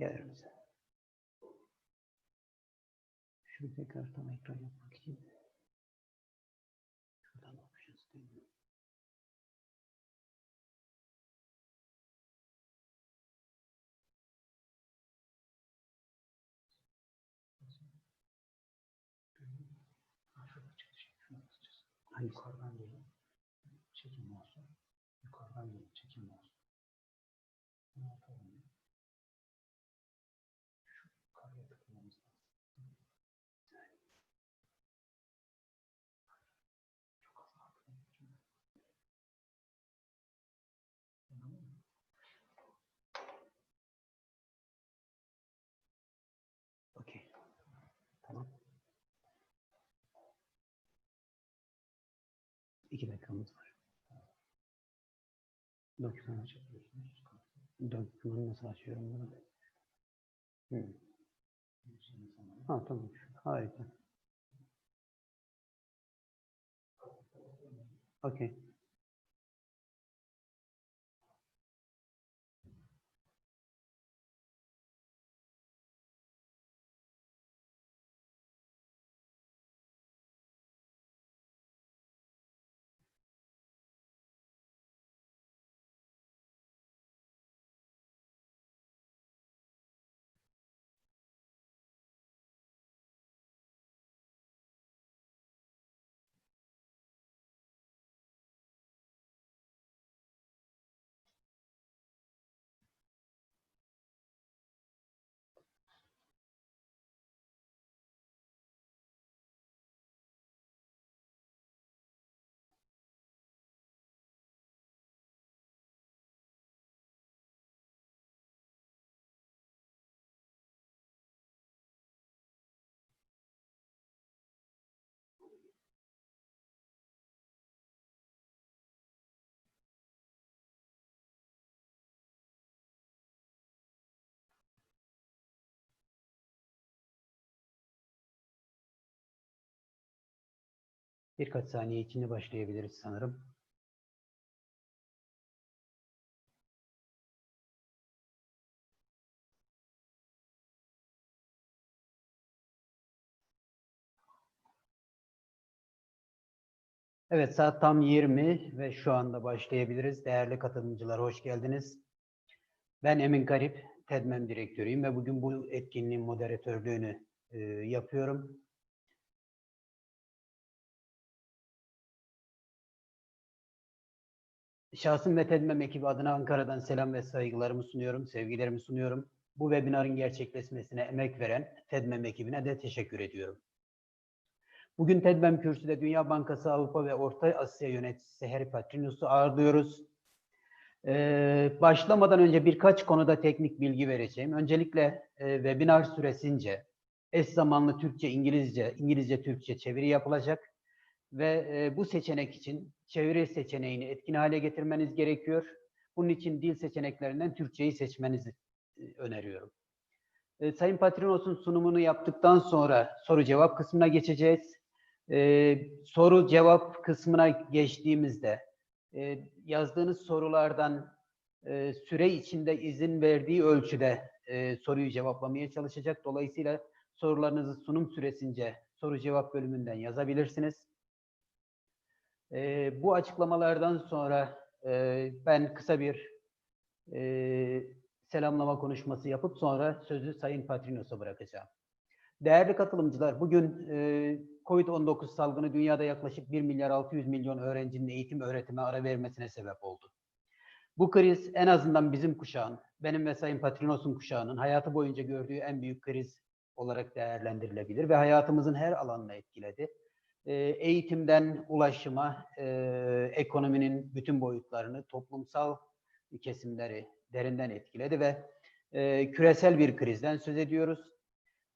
gelir misin? Şunu tekrar tam ekran yapmak için. Şuradan options değil mi? Yukarıdan gelin. Çekim olsun. Yukarıdan gelin. Çekim olsun. Ne yapalım? Şu yukarıya tıklamamız lazım. Çok az artık. Okey. Tamam. 2 dakikamız var. Dokümanı açabiliyorsunuz. Dokümanı nasıl açıyorum bunu? Ha tamam. Harika. Okey. Birkaç saniye içinde başlayabiliriz sanırım. Evet, saat tam 20 ve şu anda başlayabiliriz. Değerli katılımcılar, hoş geldiniz. Ben Emin Garip, TEDMEM direktörüyüm ve bugün bu etkinliğin moderatörlüğünü yapıyorum. Şahsım ve TEDMEM ekibi adına Ankara'dan selam ve saygılarımı sunuyorum, sevgilerimi sunuyorum. Bu webinarın gerçekleşmesine emek veren TEDMEM ekibine de teşekkür ediyorum. Bugün TEDMEM kürsüde Dünya Bankası Avrupa ve Orta Asya yöneticisi Patrinos'u ağırlıyoruz. Başlamadan önce birkaç konuda teknik bilgi vereceğim. Öncelikle webinar süresince eş zamanlı Türkçe, İngilizce, Türkçe çeviri yapılacak. Ve bu seçenek için çeviri seçeneğini etkin hale getirmeniz gerekiyor. Bunun için dil seçeneklerinden Türkçeyi seçmenizi öneriyorum. Sayın Patrinos'un sunumunu yaptıktan sonra soru cevap kısmına geçeceğiz. Soru cevap kısmına geçtiğimizde yazdığınız sorulardan süre içinde izin verdiği ölçüde soruyu cevaplamaya çalışacak. Dolayısıyla sorularınızı sunum süresince soru cevap bölümünden yazabilirsiniz. Bu açıklamalardan sonra ben kısa bir selamlama konuşması yapıp sonra sözü Sayın Patrinos'a bırakacağım. Değerli katılımcılar, bugün COVID-19 salgını dünyada yaklaşık 1 milyar 600 milyon öğrencinin eğitim öğretime ara vermesine sebep oldu. Bu kriz en azından bizim kuşağın, benim ve Sayın Patrinos'un kuşağının hayatı boyunca gördüğü en büyük kriz olarak değerlendirilebilir ve hayatımızın her alanını etkiledi. Eğitimden ulaşıma, ekonominin bütün boyutlarını, toplumsal kesimleri derinden etkiledi ve küresel bir krizden söz ediyoruz.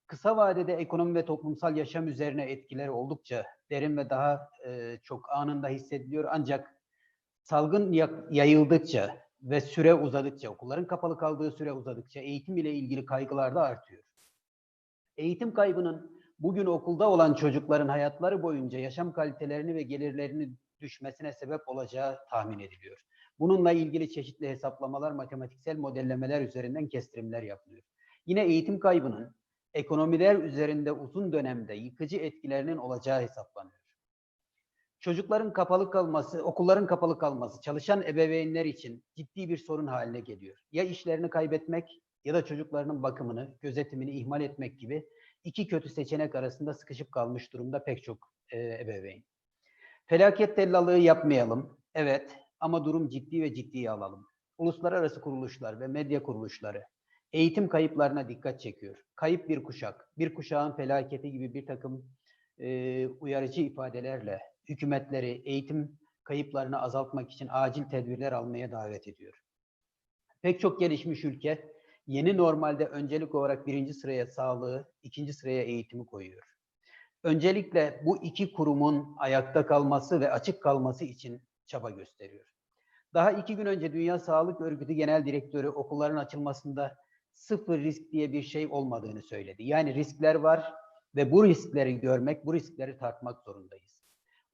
Kısa vadede ekonomi ve toplumsal yaşam üzerine etkileri oldukça derin ve daha çok anında hissediliyor. Ancak salgın yayıldıkça ve süre uzadıkça, okulların kapalı kaldığı süre uzadıkça eğitim ile ilgili kaygılar da artıyor. Eğitim kaybının bugün okulda olan çocukların hayatları boyunca yaşam kalitelerini ve gelirlerini düşmesine sebep olacağı tahmin ediliyor. Bununla ilgili çeşitli hesaplamalar, matematiksel modellemeler üzerinden kestirimler yapılıyor. Yine eğitim kaybının ekonomiler üzerinde uzun dönemde yıkıcı etkilerinin olacağı hesaplanıyor. Çocukların kapalı kalması, okulların kapalı kalması çalışan ebeveynler için ciddi bir sorun haline geliyor. Ya işlerini kaybetmek ya da çocuklarının bakımını, gözetimini ihmal etmek gibi iki kötü seçenek arasında sıkışıp kalmış durumda pek çok ebeveyn. Felaket tellallığı yapmayalım, evet, ama durum ciddi ve ciddiye alalım. Uluslararası kuruluşlar ve medya kuruluşları eğitim kayıplarına dikkat çekiyor. Kayıp bir kuşak, bir kuşağın felaketi gibi bir takım uyarıcı ifadelerle hükümetleri eğitim kayıplarını azaltmak için acil tedbirler almaya davet ediyor. Pek çok gelişmiş ülke yeni normalde öncelik olarak birinci sıraya sağlığı, ikinci sıraya eğitimi koyuyor. Öncelikle bu iki kurumun ayakta kalması ve açık kalması için çaba gösteriyor. Daha 2 gün önce Dünya Sağlık Örgütü Genel Direktörü okulların açılmasında sıfır risk diye bir şey olmadığını söyledi. Yani riskler var ve bu riskleri görmek, bu riskleri tartmak zorundayız.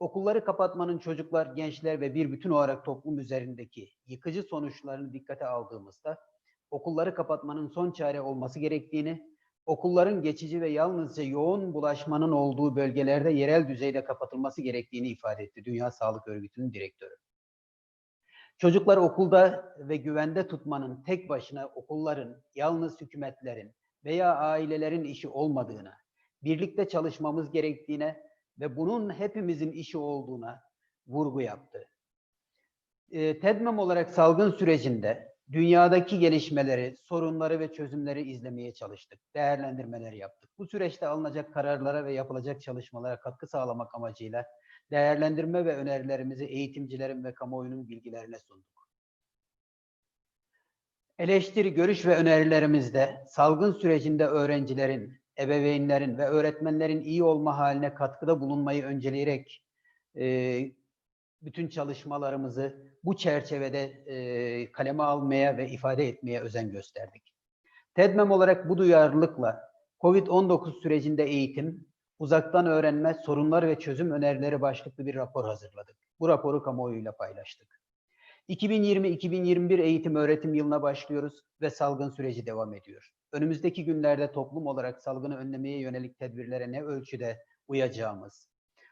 Okulları kapatmanın çocuklar, gençler ve bir bütün olarak toplum üzerindeki yıkıcı sonuçlarını dikkate aldığımızda okulları kapatmanın son çare olması gerektiğini, okulların geçici ve yalnızca yoğun bulaşmanın olduğu bölgelerde yerel düzeyde kapatılması gerektiğini ifade etti Dünya Sağlık Örgütü'nün direktörü. Çocuklar okulda ve güvende tutmanın tek başına okulların, yalnız hükümetlerin veya ailelerin işi olmadığına, birlikte çalışmamız gerektiğine ve bunun hepimizin işi olduğuna vurgu yaptı. TEDMEM olarak salgın sürecinde dünyadaki gelişmeleri, sorunları ve çözümleri izlemeye çalıştık, değerlendirmeler yaptık. Bu süreçte alınacak kararlara ve yapılacak çalışmalara katkı sağlamak amacıyla değerlendirme ve önerilerimizi eğitimcilerin ve kamuoyunun bilgilerine sunduk. Eleştiri, görüş ve önerilerimizde salgın sürecinde öğrencilerin, ebeveynlerin ve öğretmenlerin iyi olma haline katkıda bulunmayı önceleyerek bütün çalışmalarımızı bu çerçevede kaleme almaya ve ifade etmeye özen gösterdik. TEDMEM olarak bu duyarlılıkla COVID-19 sürecinde eğitim, uzaktan öğrenme, sorunlar ve çözüm önerileri başlıklı bir rapor hazırladık. Bu raporu kamuoyuyla paylaştık. 2020-2021 eğitim öğretim yılına başlıyoruz ve salgın süreci devam ediyor. Önümüzdeki günlerde toplum olarak salgını önlemeye yönelik tedbirlere ne ölçüde uyacağımız,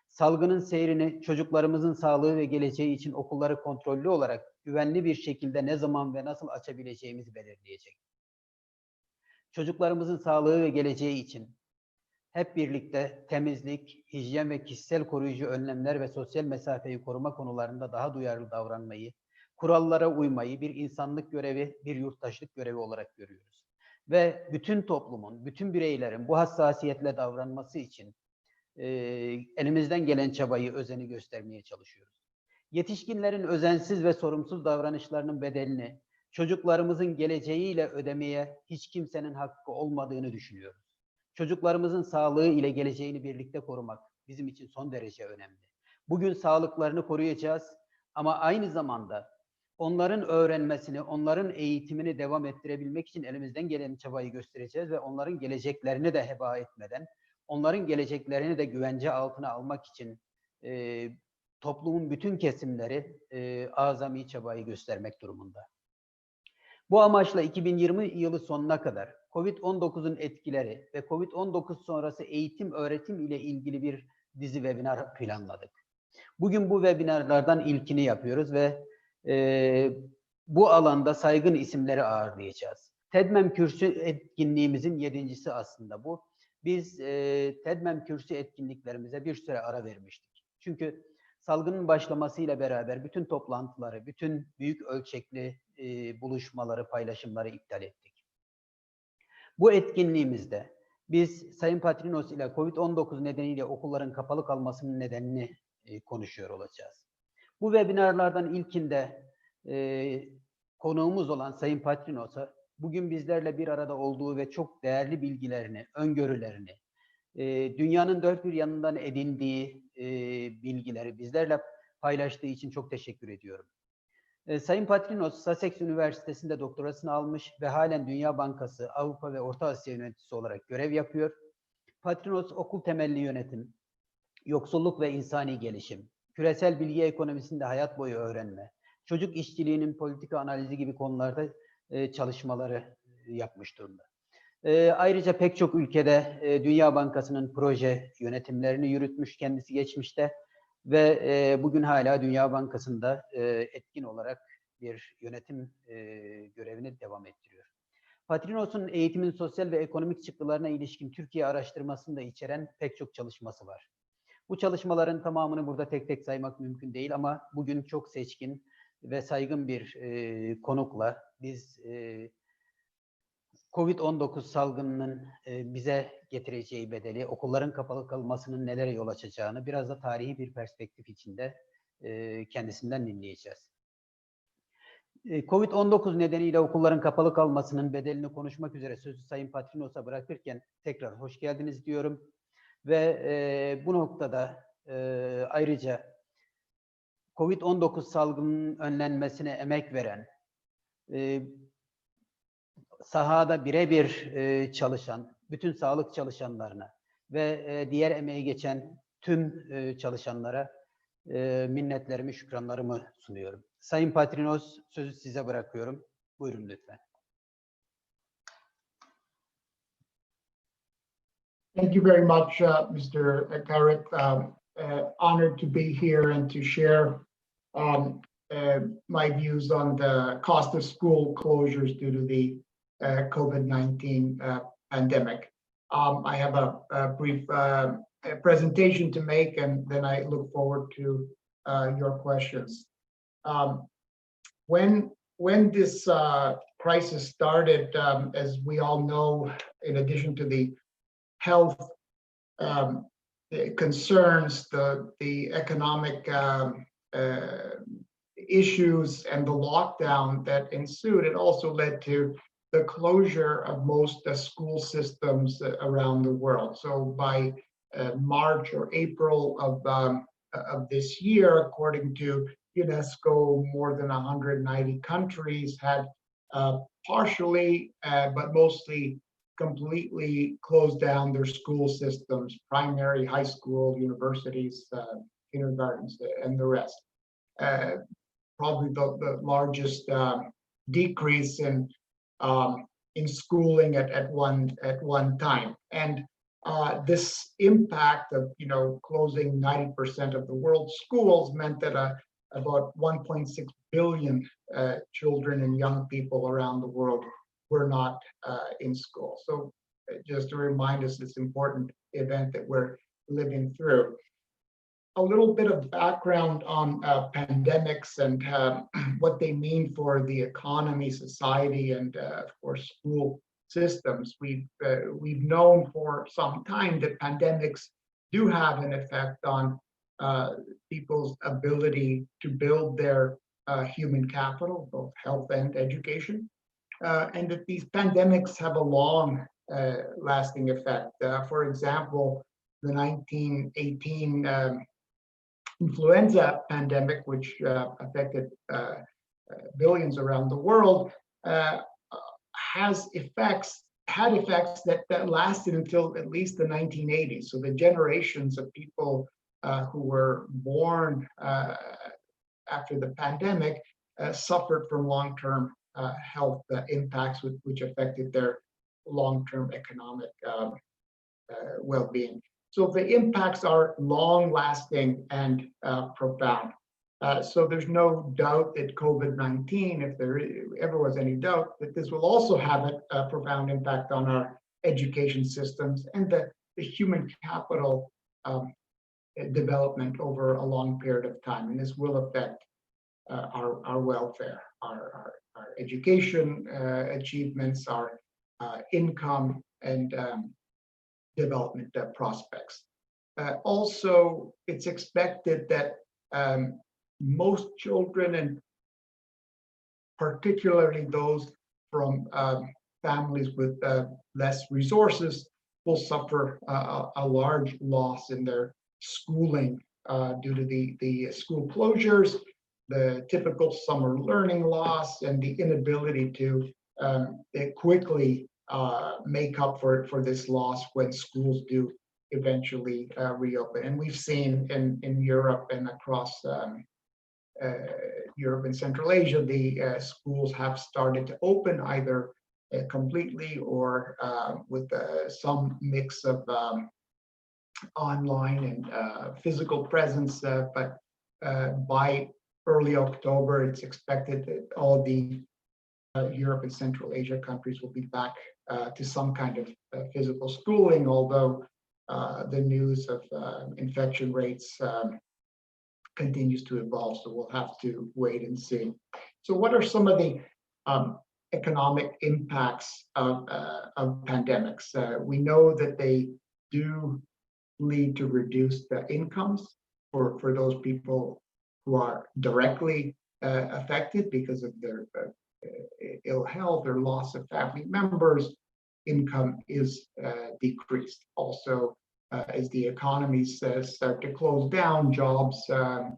salgının seyrini çocuklarımızın sağlığı ve geleceği için okulları kontrollü olarak güvenli bir şekilde ne zaman ve nasıl açabileceğimizi belirleyecek. Çocuklarımızın sağlığı ve geleceği için hep birlikte temizlik, hijyen ve kişisel koruyucu önlemler ve sosyal mesafeyi koruma konularında daha duyarlı davranmayı, kurallara uymayı bir insanlık görevi, bir yurttaşlık görevi olarak görüyoruz. Ve bütün toplumun, bütün bireylerin bu hassasiyetle davranması için elimizden gelen çabayı, özeni göstermeye çalışıyoruz. Yetişkinlerin özensiz ve sorumsuz davranışlarının bedelini çocuklarımızın geleceğiyle ödemeye hiç kimsenin hakkı olmadığını düşünüyoruz. Çocuklarımızın sağlığı ile geleceğini birlikte korumak bizim için son derece önemli. Bugün sağlıklarını koruyacağız ama aynı zamanda onların öğrenmesini, onların eğitimini devam ettirebilmek için elimizden gelen çabayı göstereceğiz ve onların geleceklerini de heba etmeden, onların geleceklerini de güvence altına almak için toplumun bütün kesimleri azami çabayı göstermek durumunda. Bu amaçla 2020 yılı sonuna kadar COVID-19'un etkileri ve COVID-19 sonrası eğitim öğretim ile ilgili bir dizi webinar planladık. Bugün bu webinarlardan ilkini yapıyoruz ve bu alanda saygın isimleri ağırlayacağız. TEDMEM Kürsü etkinliğimizin 7.'si aslında bu. Biz TEDMEM Kürsü etkinliklerimize bir süre ara vermiştik. Çünkü salgının başlamasıyla beraber bütün toplantıları, bütün büyük ölçekli buluşmaları, paylaşımları iptal ettik. Bu etkinliğimizde biz Sayın Patrinos ile COVID-19 nedeniyle okulların kapalı kalmasının nedenini konuşuyor olacağız. Bu webinarlardan ilkinde konuğumuz olan Sayın Patrinos'a bugün bizlerle bir arada olduğu ve çok değerli bilgilerini, öngörülerini, dünyanın dört bir yanından edindiği bilgileri bizlerle paylaştığı için çok teşekkür ediyorum. Sayın Patrinos, Sussex Üniversitesi'nde doktorasını almış ve halen Dünya Bankası, Avrupa ve Orta Asya yöneticisi olarak görev yapıyor. Patrinos, okul temelli yönetim, yoksulluk ve insani gelişim, küresel bilgi ekonomisinde hayat boyu öğrenme, çocuk işçiliğinin politika analizi gibi konularda çalışmaları yapmış durumda. Ayrıca pek çok ülkede Dünya Bankası'nın proje yönetimlerini yürütmüş kendisi geçmişte ve bugün hala Dünya Bankası'nda etkin olarak bir yönetim görevini devam ettiriyor. Patrinos'un eğitimin sosyal ve ekonomik çıktılarına ilişkin Türkiye araştırmasını da içeren pek çok çalışması var. Bu çalışmaların tamamını burada tek tek saymak mümkün değil ama bugün çok seçkin ve saygın bir konukla biz COVID-19 salgınının bize getireceği bedeli, okulların kapalı kalmasının nelere yol açacağını biraz da tarihi bir perspektif içinde kendisinden dinleyeceğiz. COVID-19 nedeniyle okulların kapalı kalmasının bedelini konuşmak üzere sözü Sayın Patrinos'a bırakırken tekrar hoş geldiniz diyorum. Ve bu noktada ayrıca COVID-19 salgının önlenmesine emek veren, sahada birebir çalışan bütün sağlık çalışanlarına ve diğer emeği geçen tüm çalışanlara minnetlerimi, şükranlarımı sunuyorum. Sayın Patrinos, sözü size bırakıyorum. Buyurun lütfen. Thank you very much, Mr. Garrett. Honored to be here and to share my views on the cost of school closures due to the COVID-19 pandemic. I have a brief presentation to make, and then I look forward to your questions. When this crisis started, as we all know, in addition to the health concerns, the economic issues and the lockdown that ensued, it also led to the closure of most school systems around the world. So by March or April of this year, according to UNESCO, more than 190 countries had partially, but mostly completely closed down their school systems, primary, high school, universities, kindergartens, and the rest. Probably the largest decrease in schooling at one time. And this impact of closing 90% of the world's schools meant that about 1.6 billion children and young people around the world were not in school. So just to remind us this important event that we're living through. A little bit of background on pandemics and what they mean for the economy, society, and of course school systems. We've known for some time that pandemics do have an effect on people's ability to build their human capital, both health and education, and that these pandemics have a long lasting effect. For example, the 1918 influenza pandemic, which affected billions around the world, had effects that lasted until at least the 1980s. So the generations of people who were born after the pandemic suffered from long-term health impacts, which affected their long-term economic well-being. So the impacts are long-lasting and profound. So there's no doubt that COVID-19, if there ever was any doubt, that this will also have a profound impact on our education systems and the human capital development over a long period of time. And this will affect our welfare, our education achievements, our income, and development prospects. Also, it's expected that most children, and particularly those from families with less resources, will suffer a large loss in their schooling due to the school closures, the typical summer learning loss, and the inability to quickly make up for this loss when schools do eventually reopen. And we've seen in Europe and across Europe and Central Asia, the schools have started to open either completely or with some mix of online and physical presence, but by early October, it's expected that all the Europe and Central Asia countries will be back to some kind of physical schooling, although the news of infection rates continues to evolve, so we'll have to wait and see. So what are some of the economic impacts of pandemics? We know that they do lead to reduced incomes for those people who are directly affected because of their ill health or loss of family members. Income is decreased. Also, as the economies start to close down, jobs are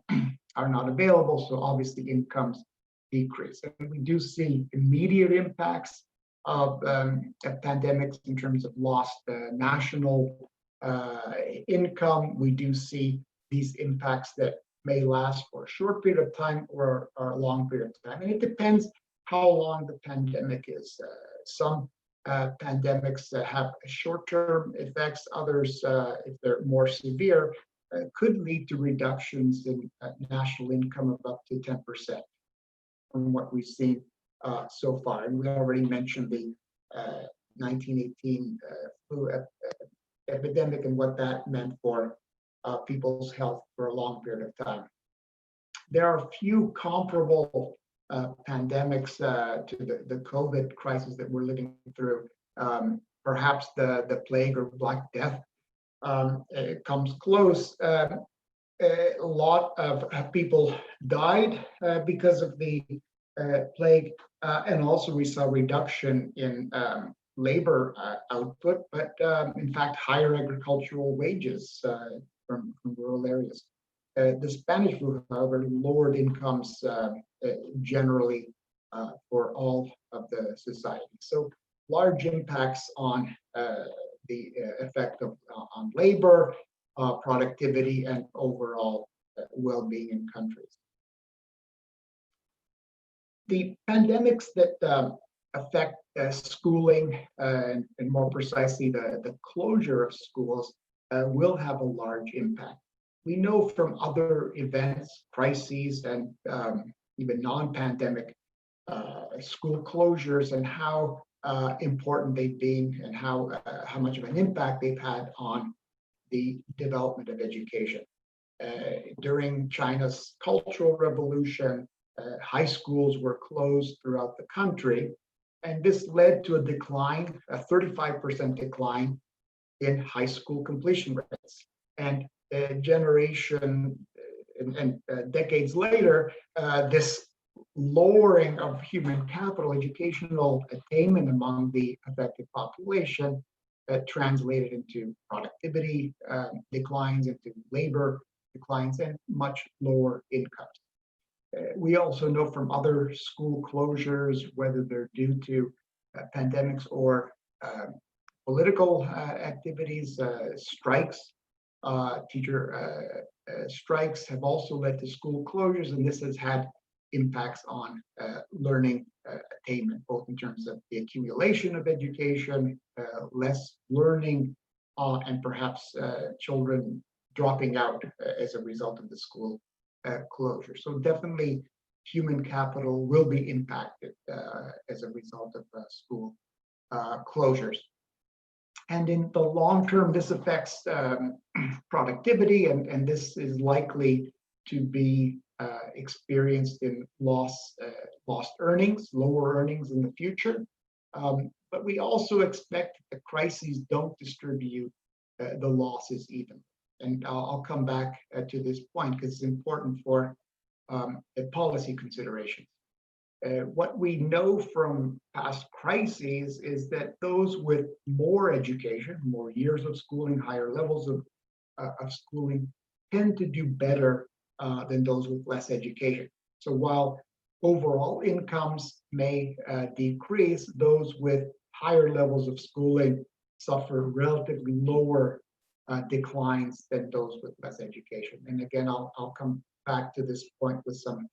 not available, so obviously incomes decrease. And we do see immediate impacts of pandemics in terms of lost national income. We do see these impacts that may last for a short period of time or a long period of time. And it depends how long the pandemic is. Some pandemics have short-term effects. Others, if they're more severe, could lead to reductions in national income of up to 10% from what we've seen so far. And we already mentioned the 1918 flu epidemic and what that meant for people's health for a long period of time. There are few comparable pandemics to the COVID crisis that we're living through. Perhaps the plague or Black Death comes close. A lot of people died because of the plague, and also we saw reduction in labor output, but in fact higher agricultural wages from rural areas. The Spanish flu, however, lowered incomes generally for all of the society. So large impacts on the effect on labor, productivity, and overall well-being in countries. The pandemics that affect schooling, and more precisely the closure of schools, will have a large impact. We know from other events, crises, and even non-pandemic school closures and how important they've been and how much of an impact they've had on the development of education. During China's Cultural Revolution, high schools were closed throughout the country, and this led to a decline, a 35% decline in high school completion rates. And a generation and decades later, this lowering of human capital, educational attainment among the affected population translated into productivity declines, into labor declines, and much lower incomes. We also know from other school closures, whether they're due to pandemics or political activities, strikes, teacher strikes have also led to school closures, and this has had impacts on learning attainment, both in terms of the accumulation of education, less learning, and perhaps children dropping out as a result of the school closure. So definitely human capital will be impacted as a result of school closures. And in the long term, this affects productivity, and this is likely to be experienced in lost earnings, lower earnings in the future. But we also expect that the crises don't distribute the losses evenly. And I'll come back to this point because it's important for policy considerations. What we know from past crises is that those with more education, more years of schooling, higher levels of schooling, tend to do better than those with less education. So while overall incomes may decrease, those with higher levels of schooling suffer relatively lower declines than those with less education. And again, I'll come back to this point with some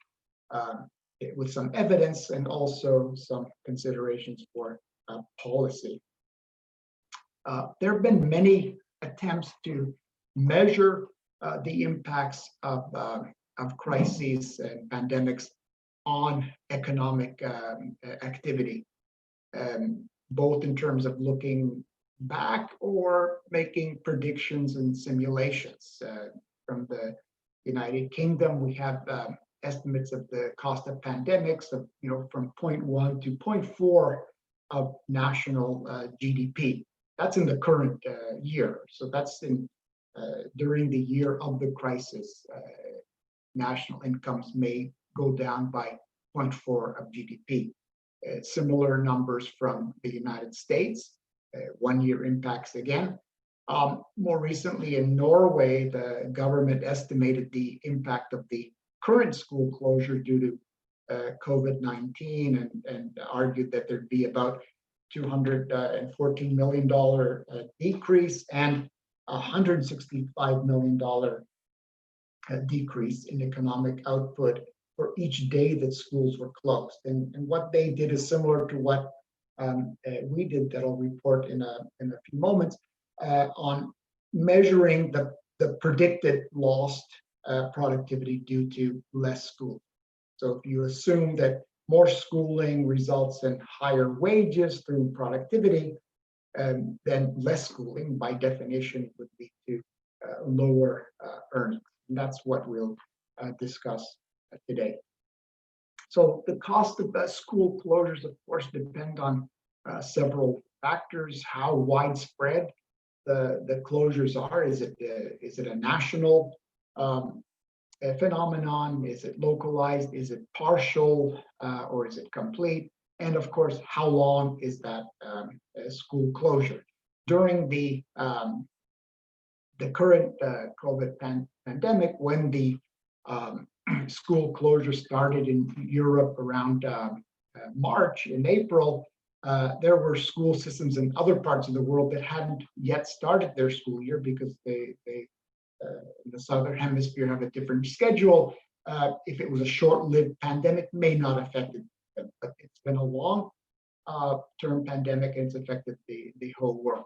evidence and also some considerations for policy. There have been many attempts to measure the impacts of crises and pandemics on economic activity, both in terms of looking back or making predictions and simulations. From the United Kingdom, we have estimates of the cost of pandemics of, from 0.1 to 0.4 of national GDP. That's in the current year. So that's in during the year of the crisis. National incomes may go down by 0.4 of GDP. Similar numbers from the United States, 1 year impacts again. More recently in Norway, the government estimated the impact of the current school closure due to COVID-19 and argued that there'd be about $214 million decrease and $165 million decrease in economic output for each day that schools were closed. And what they did is similar to what we did, that I'll report in a few moments, on measuring the predicted lost productivity due to less school. So if you assume that more schooling results in higher wages through productivity, then less schooling by definition would lead to lower earnings. And that's what we'll discuss today. So the cost of school closures, of course, depend on several factors: how widespread the closures are. Is it a national phenomenon? Is it localized? Is it partial, or is it complete? And of course, how long is that school closure? During the current COVID pandemic, when the school closure started in Europe around March and April, there were school systems in other parts of the world that hadn't yet started their school year because they in the Southern Hemisphere have a different schedule. If it was a short-lived pandemic, may not affect it, but it's been a long-term pandemic and it's affected the whole world.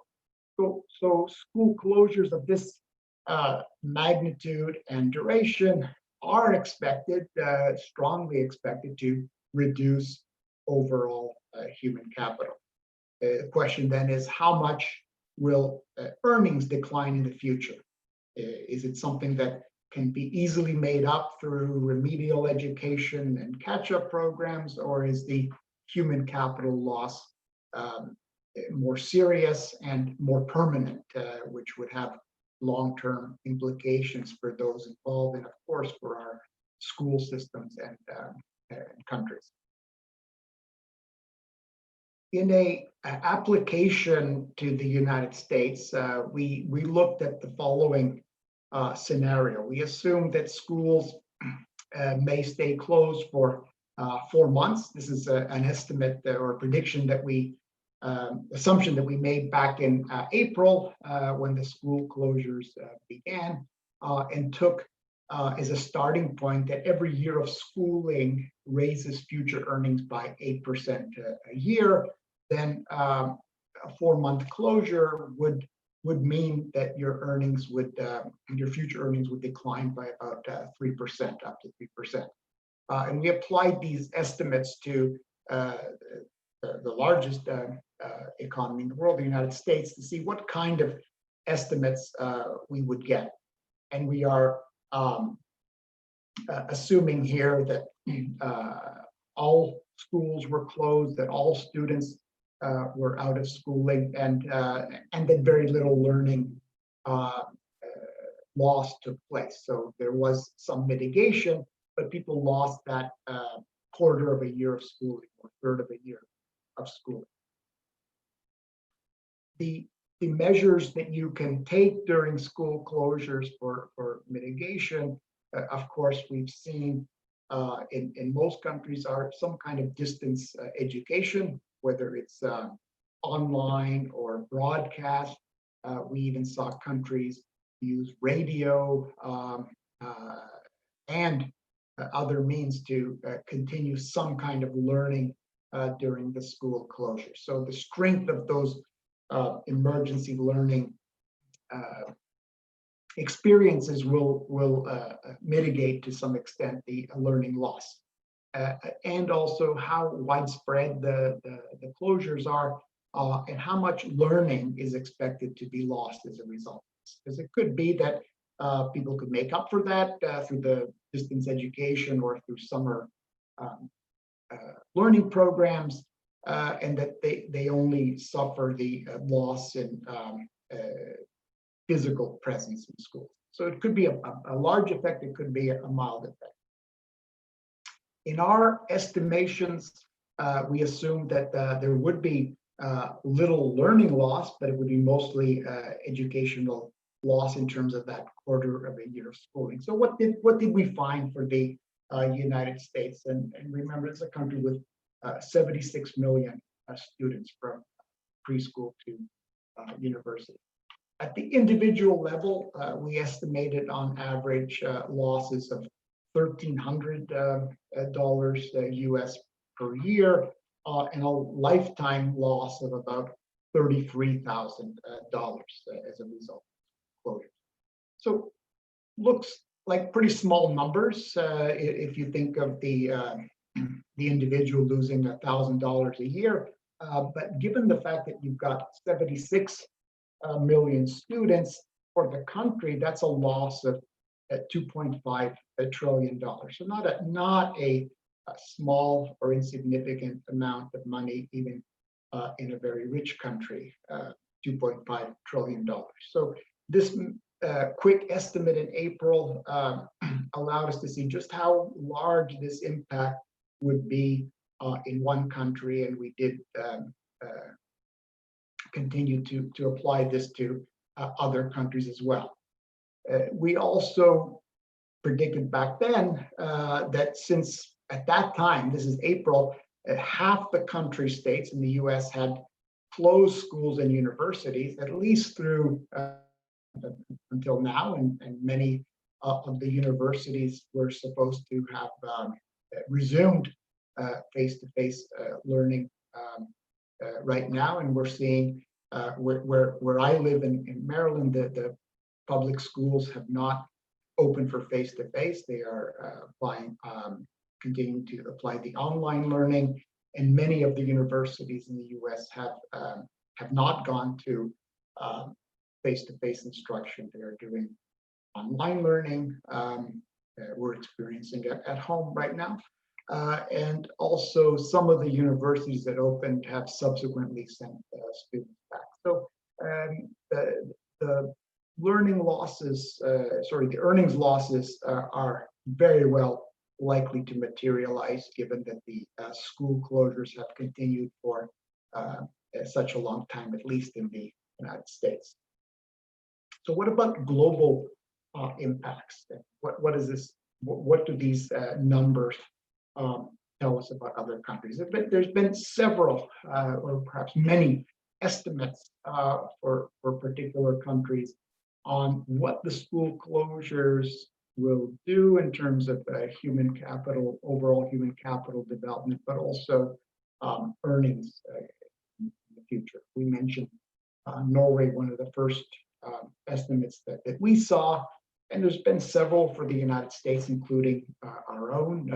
So school closures of this magnitude and duration are expected, strongly expected, to reduce overall human capital. The question then is, how much will earnings decline in the future? Is it something that can be easily made up through remedial education and catch-up programs, or is the human capital loss more serious and more permanent, which would have long-term implications for those involved and, of course, for our school systems and countries? In a application to the United States, we looked at the following scenario. We assumed that schools may stay closed for 4 months. This is an estimate or a prediction that assumption that we made back in April when the school closures began, and took as a starting point that every year of schooling raises future earnings by 8% a year. Then a 4-month closure would mean that your earnings your future earnings would decline by about 3%, up to 3%. And we applied these estimates to the largest economy in the world, the United States, to see what kind of estimates we would get. And we are assuming here that all schools were closed, that all students were out of schooling, and that very little learning loss took place. So there was some mitigation, but people lost that quarter of a year of schooling or third of a year of schooling. The measures that you can take during school closures for mitigation, of course, we've seen in most countries are some kind of distance education, whether it's online or broadcast. We even saw countries use radio and other means to continue some kind of learning during the school closure. So the strength of those emergency learning experiences will mitigate to some extent the learning loss. And also how widespread the closures are and how much learning is expected to be lost as a result. Because it could be that people could make up for that through the distance education or through summer learning programs, and that they only suffer the loss in physical presence in school. So it could be a large effect, it could be a mild effect. In our estimations, we assume that there would be little learning loss, but it would be mostly educational loss in terms of that quarter of a year of schooling. So what did we find for the United States? And remember, it's a country with 76 million students from preschool to university. At the individual level, we estimated on average losses of $1,300 US per year, and a lifetime loss of about $33,000 as a result of closure. So looks like pretty small numbers if you think of the individual losing $1,000 a year. But given the fact that you've got 76 million students for the country, that's a loss of $2.5 trillion. So not a small or insignificant amount of money, even in a very rich country, $2.5 trillion. So this quick estimate in April allowed us to see just how large this impact would be in one country, and we did continue to apply this to other countries as well. We also predicted back then that since at that time, this is April, half the country states in the US had closed schools and universities, at least through until now, and many of the universities were supposed to have resumed face-to-face learning right now, and we're seeing where I live in Maryland, the public schools have not opened for face-to-face. They are continuing to apply the online learning, and many of the universities in the U.S. have not gone to face-to-face instruction. They are doing online learning. We're experiencing it at home right now. And also some of the universities that opened have subsequently sent students back. So the learning losses, the earnings losses are very well likely to materialize, given that the school closures have continued for such a long time, at least in the United States. So what about global impacts? What is this? What do these numbers tell us about other countries? There's been several, or perhaps many, estimates for particular countries on what the school closures will do in terms of human capital, overall human capital development, but also earnings in the future. We mentioned Norway, one of the first estimates that we saw, and there's been several for the United States, including our own.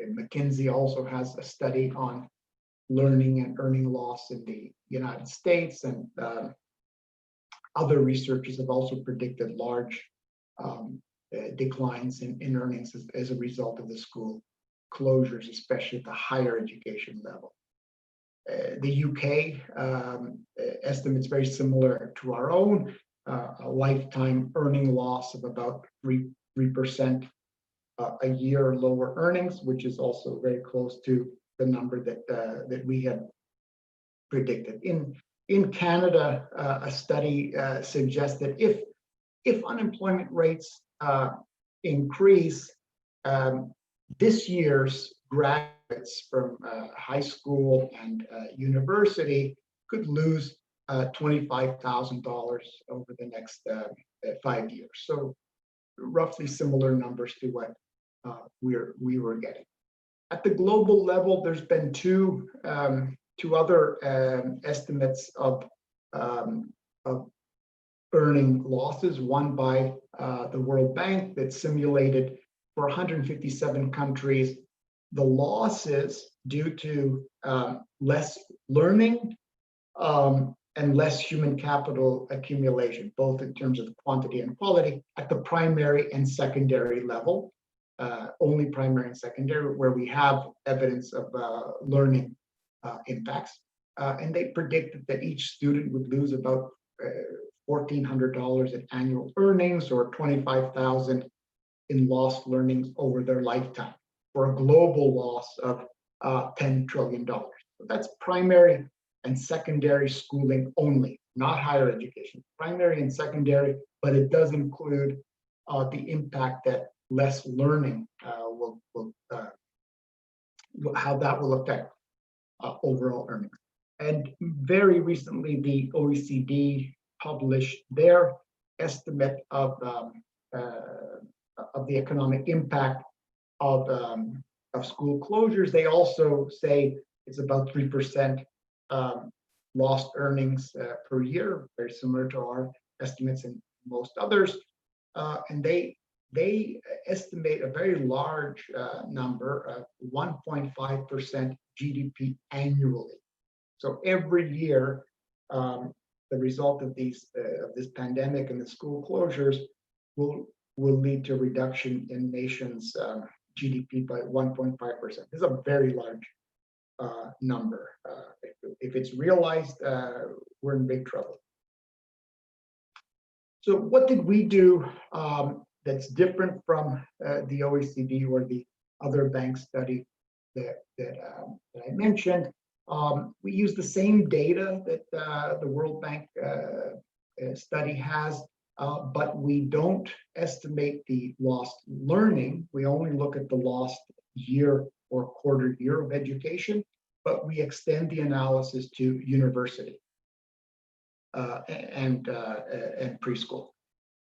McKinsey also has a study on learning and earning loss in the United States, and other researchers have also predicted large declines in earnings as a result of the school closures, especially at the higher education level. The UK estimates very similar to our own, a lifetime earning loss of about 3% a year lower earnings, which is also very close to the number that we had predicted. In Canada, a study suggests that if unemployment rates increase, this year's graduates from high school and university could lose $25,000 over the next 5 years. So roughly similar numbers to what we were getting. At the global level, there's been two other estimates of earning losses. One by the World Bank that simulated for 157 countries the losses due to less learning and less human capital accumulation, both in terms of quantity and quality at the primary and secondary level, only primary and secondary, where we have evidence of learning impacts. And they predicted that each student would lose about $1,400 in annual earnings or $25,000 in lost learnings over their lifetime, for a global loss of $10 trillion. So that's primary and secondary schooling only, not higher education, primary and secondary, but it does include the impact that less learning how that will affect overall earnings. And very recently, the OECD published their estimate of the economic impact of school closures. They also say it's about 3% lost earnings per year, very similar to our estimates and most others. And they estimate a very large number of 1.5% GDP annually. So every year, the result of this pandemic and the school closures will lead to a reduction in nations' GDP by 1.5%. This is a very large number. If it's realized, we're in big trouble. So what did we do that's different from the OECD or the other bank study that I mentioned? We use the same data that the World Bank study has, but we don't estimate the lost learning. We only look at the lost year or quarter year of education, but we extend the analysis to university and preschool.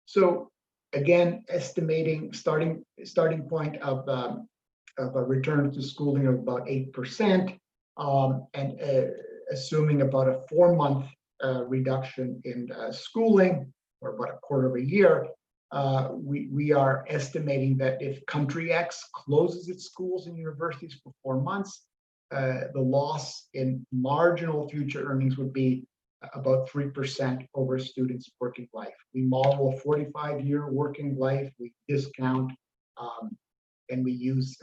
So again, estimating starting point of a return to schooling of about 8%, and assuming about a 4-month reduction in schooling, or about a quarter of a year, we are estimating that if country X closes its schools and universities for 4 months, the loss in marginal future earnings would be about 3% over students' working life. We model a 45-year working life, we discount, and we use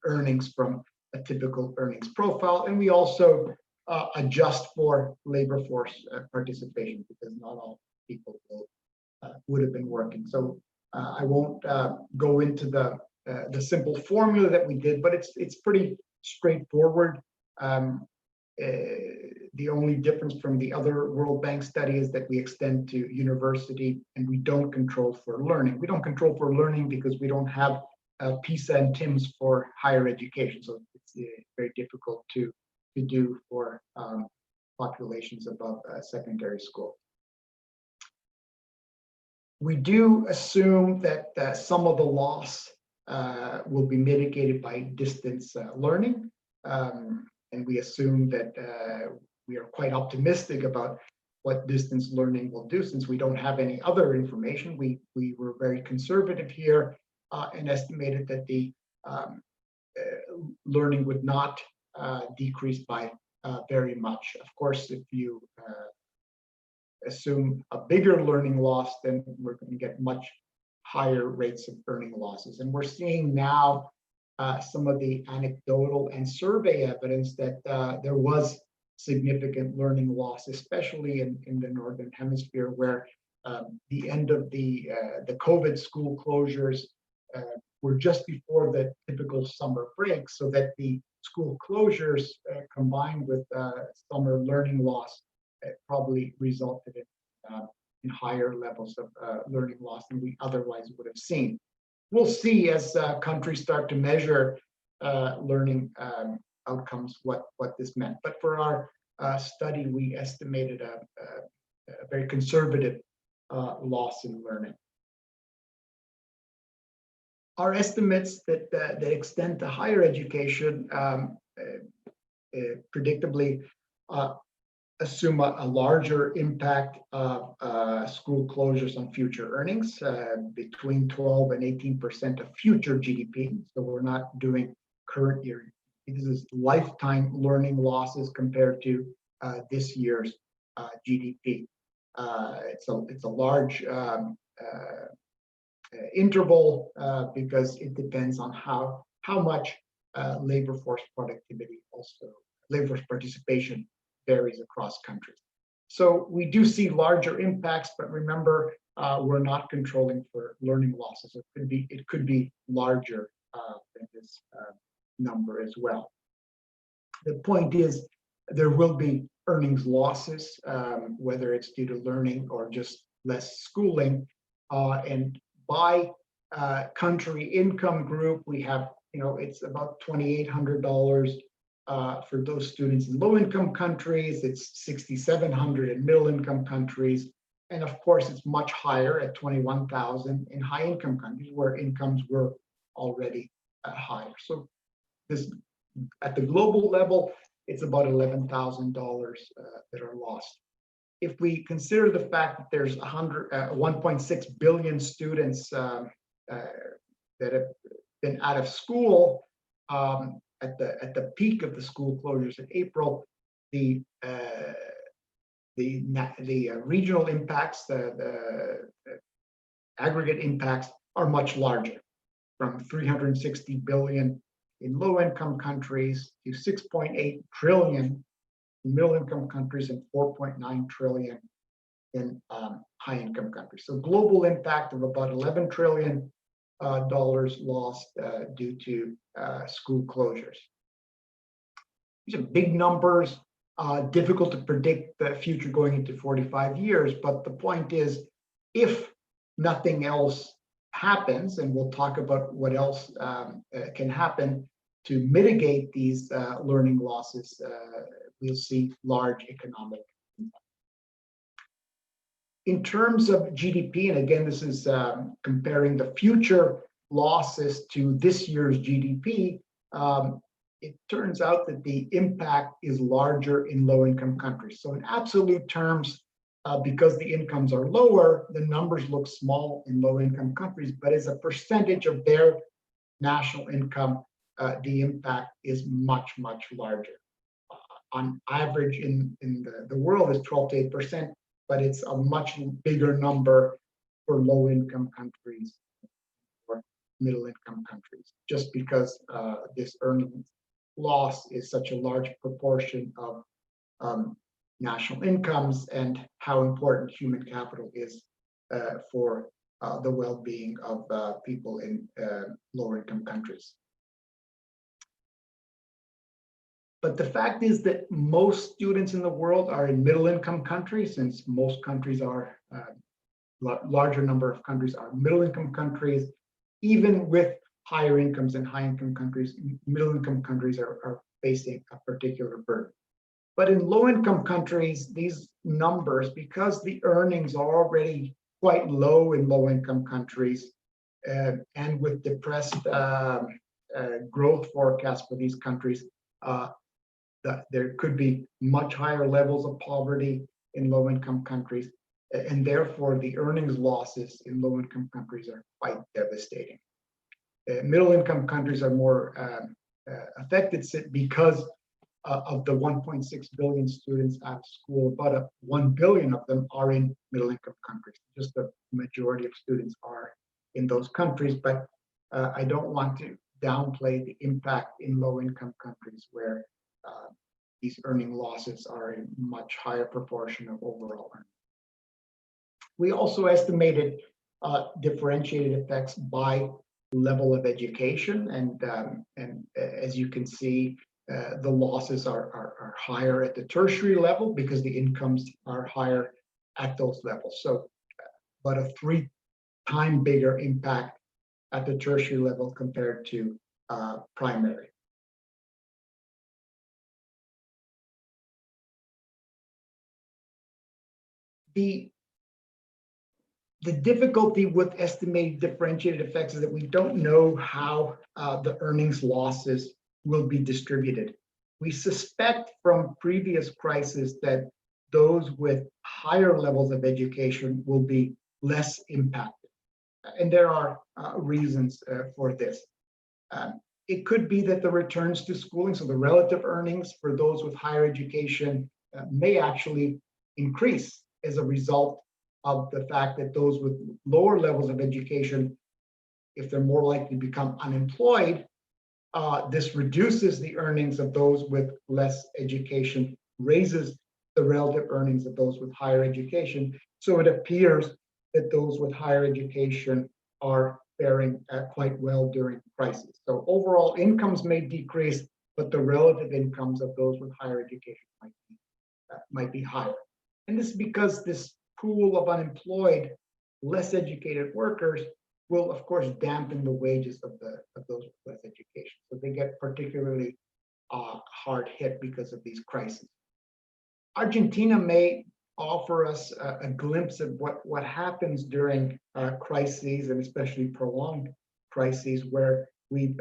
earnings from a typical earnings profile, and we also adjust for labor force participation, because not all people would have been working. So I won't go into the simple formula that we did, but it's pretty straightforward. The only difference from the other World Bank study is that we extend to university and we don't control for learning. We don't control for learning because we don't have PISA and TIMSS for higher education. So it's very difficult to do for populations above secondary school. We do assume that some of the loss will be mitigated by distance learning. And we assume that we are quite optimistic about what distance learning will do, since we don't have any other information. We were very conservative here and estimated that the learning would not decrease by very much. Of course, if you assume a bigger learning loss, then we're going to get much higher rates of earning losses. And we're seeing now some of the anecdotal and survey evidence that there was significant learning loss, especially in the Northern Hemisphere, where the end of the COVID school closures were just before the typical summer break, so that the school closures combined with summer learning loss probably resulted in higher levels of learning loss than we otherwise would have seen. We'll see as countries start to measure learning outcomes what this meant. But for our study, we estimated a very conservative loss in learning. Our estimates that extend to higher education predictably assume a larger impact of school closures on future earnings, between 12 and 18% of future GDP. So we're not doing current year. This is lifetime learning losses compared to this year's GDP. It's a large interval because it depends on how much labor force productivity, also labor force participation, varies across countries. So we do see larger impacts, but remember, we're not controlling for learning losses. It could be larger than this number as well. The point is, there will be earnings losses, whether it's due to learning or just less schooling. And by country income group, we have, it's about $2,800 for those students in low-income countries. It's $6,700 in middle-income countries, and of course, it's much higher at $21,000 in high-income countries where incomes were already higher. So this, at the global level, it's about $11,000 that are lost. If we consider the fact that there's 1.6 billion students that have been out of school at the peak of the school closures in April, the regional impacts, the aggregate impacts are much larger, from 360 billion in low-income countries to 6.8 trillion in middle-income countries and 4.9 trillion in high-income countries. So global impact of about $11 trillion lost due to school closures. These are big numbers, difficult to predict the future going into 45 years, but the point is, if nothing else happens, and we'll talk about what else can happen to mitigate these learning losses, we'll see large economic impact. In terms of GDP, and again, this is comparing the future losses to this year's GDP, it turns out that the impact is larger in low-income countries. So in absolute terms, because the incomes are lower, the numbers look small in low-income countries, but as a percentage of their national income, the impact is much, much larger. On average in the world is 12 to 8%, but it's a much bigger number for low-income countries or middle-income countries, just because this earnings loss is such a large proportion of national incomes and how important human capital is for the well-being of people in lower-income countries. But the fact is that most students in the world are in middle-income countries, since most countries are, larger number of countries are middle-income countries. Even with higher incomes in high-income countries, middle-income countries are facing a particular burden. But in low-income countries, these numbers, because the earnings are already quite low in low-income countries, and with depressed growth forecasts for these countries, there could be much higher levels of poverty in low-income countries, and therefore the earnings losses in low-income countries are quite devastating. Middle-income countries are more affected because of the 1.6 billion students out of school. About 1 billion of them are in middle-income countries. Just the majority of students are in those countries, but I don't want to downplay the impact in low-income countries where these earning losses are a much higher proportion of overall earnings. We also estimated differentiated effects by level of education, and as you can see, the losses are higher at the tertiary level because the incomes are higher at those levels. So, about a 3-time bigger impact at the tertiary level compared to primary. The The difficulty with estimating differentiated effects is that we don't know how the earnings losses will be distributed. We suspect from previous crises that those with higher levels of education will be less impacted. And there are reasons for this. It could be that the returns to schooling, so the relative earnings for those with higher education, may actually increase as a result of the fact that those with lower levels of education, if they're more likely to become unemployed, this reduces the earnings of those with less education, raises the relative earnings of those with higher education. So it appears that those with higher education are faring quite well during crisis. So overall incomes may decrease, but the relative incomes of those with higher education might be higher. And this is because this pool of unemployed, less educated workers will, of course, dampen the wages of those with less education. So they get particularly hard hit because of these crises. Argentina may offer us a glimpse of what happens during crises, and especially prolonged crises, where we've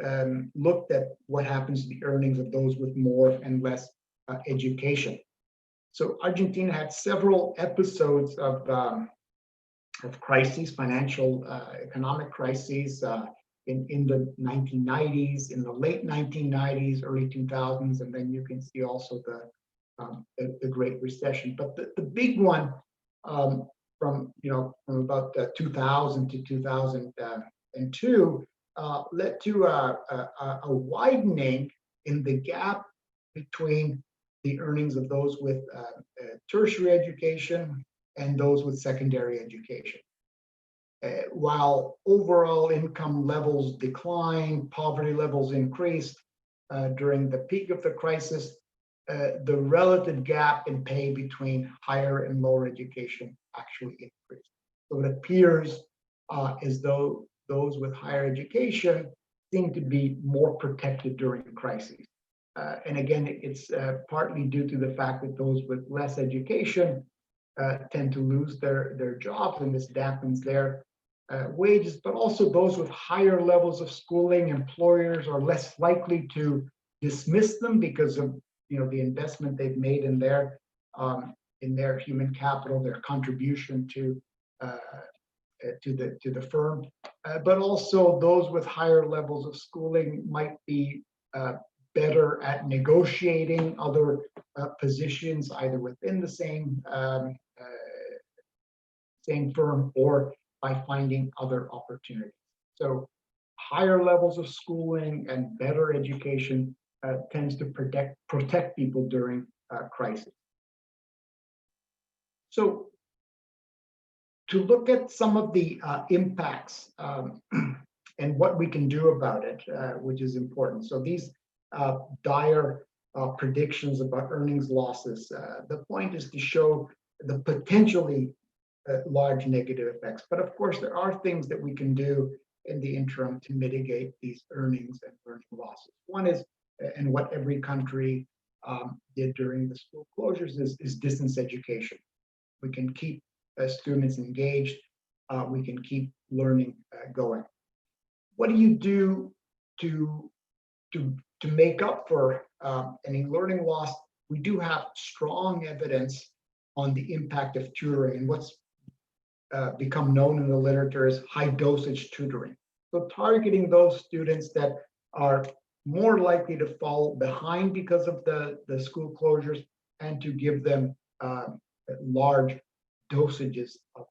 looked at what happens to the earnings of those with more and less education. So Argentina had several episodes of crises, financial, economic crises in the 1990s, in the late 1990s, early 2000s, and then you can see also the Great Recession. But the big one from about 2000 to 2002 led to a widening in the gap between the earnings of those with tertiary education and those with secondary education. While overall income levels declined, poverty levels increased during the peak of the crisis, the relative gap in pay between higher and lower education actually increased. So it appears as though those with higher education seem to be more protected during crises. And again, it's partly due to the fact that those with less education tend to lose their jobs, and this dampens their wages, but also those with higher levels of schooling, employers are less likely to dismiss them because of the investment they've made in their human capital, their contribution to the firm. But also those with higher levels of schooling might be better at negotiating other positions, either within the same firm or by finding other opportunities. So higher levels of schooling and better education tends to protect people during crisis. So to look at some of the impacts and what we can do about it, which is important. So these dire predictions about earnings losses, the point is to show the potentially large negative effects. But of course, there are things that we can do in the interim to mitigate these earnings and earning losses. One is, and what every country did during the school closures, is distance education. We can keep students engaged. We can keep learning going. What do you do to make up for any learning loss? We do have strong evidence on the impact of tutoring, and what's become known in the literature is high dosage tutoring. So targeting those students that are more likely to fall behind because of the school closures, and to give them large dosages of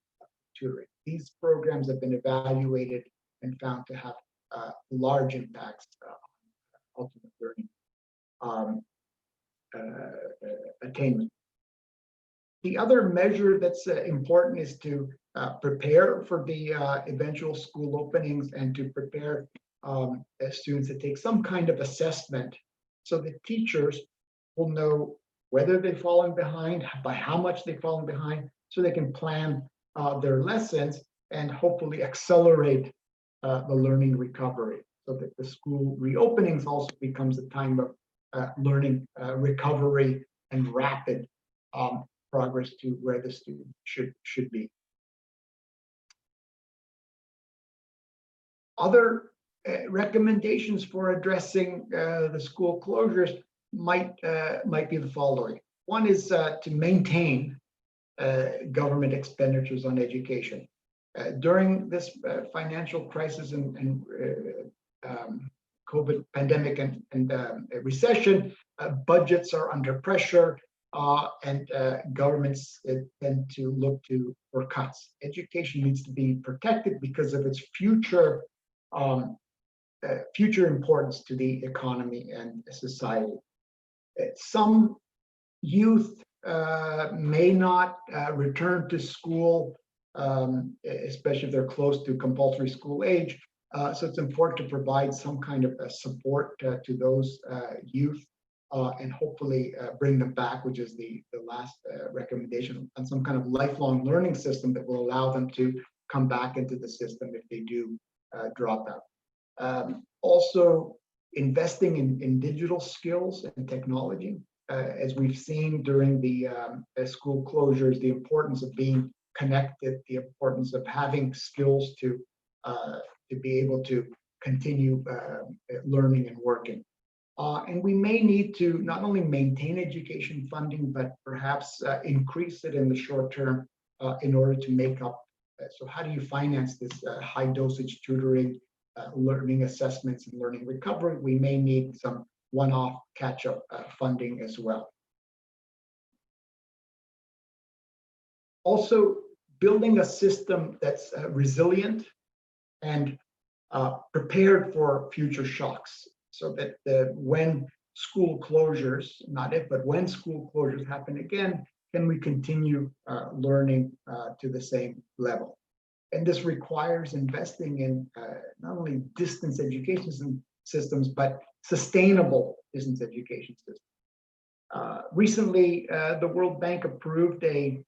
tutoring. These programs have been evaluated and found to have large impacts on ultimate learning attainment. The other measure that's important is to prepare for the eventual school openings, and to prepare students to take some kind of assessment, so that teachers will know whether they've fallen behind, by how much they've fallen behind, so they can plan their lessons and hopefully accelerate the learning recovery, so that the school reopenings also becomes a time of learning recovery and rapid progress to where the student should be. Other recommendations for addressing the school closures might be the following. One is to maintain government expenditures on education. During this financial crisis and COVID pandemic and recession, budgets are under pressure, and governments tend to look for cuts. Education needs to be protected because of its future importance to the economy and society. Some youth may not return to school, especially if they're close to compulsory school age. So it's important to provide some kind of support to those youth and hopefully bring them back, which is the last recommendation, on some kind of lifelong learning system that will allow them to come back into the system if they do drop out. Also, investing in digital skills and technology. As we've seen during the school closures, the importance of being connected, the importance of having skills to be able to continue learning and working. And we may need to not only maintain education funding, but perhaps increase it in the short term in order to make up. So how do you finance this high dosage tutoring, learning assessments and learning recovery? We may need some one-off catch-up funding as well. Also, building a system that's resilient and prepared for future shocks, so that when school closures, not if, but when school closures happen again, can we continue learning to the same level? And this requires investing in not only distance education systems, but sustainable distance education systems. Recently, the World Bank approved a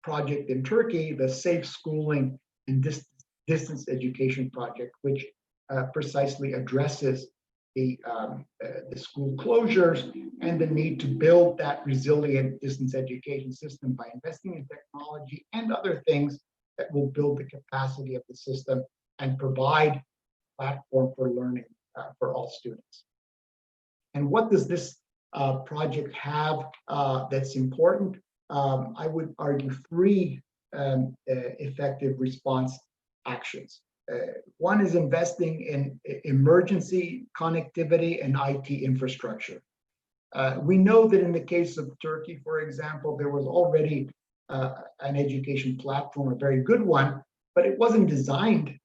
project in Turkey, the Safe Schooling and Distance Education Project, which precisely addresses the school closures and the need to build that resilient distance education system by investing in technology and other things that will build the capacity of the system and provide a platform for learning for all students. And what does this project have that's important? I would argue three effective response actions. One is investing in emergency connectivity and IT infrastructure. We know that in the case of Turkey, for example, there was already an education platform, a very good one, but it wasn't designed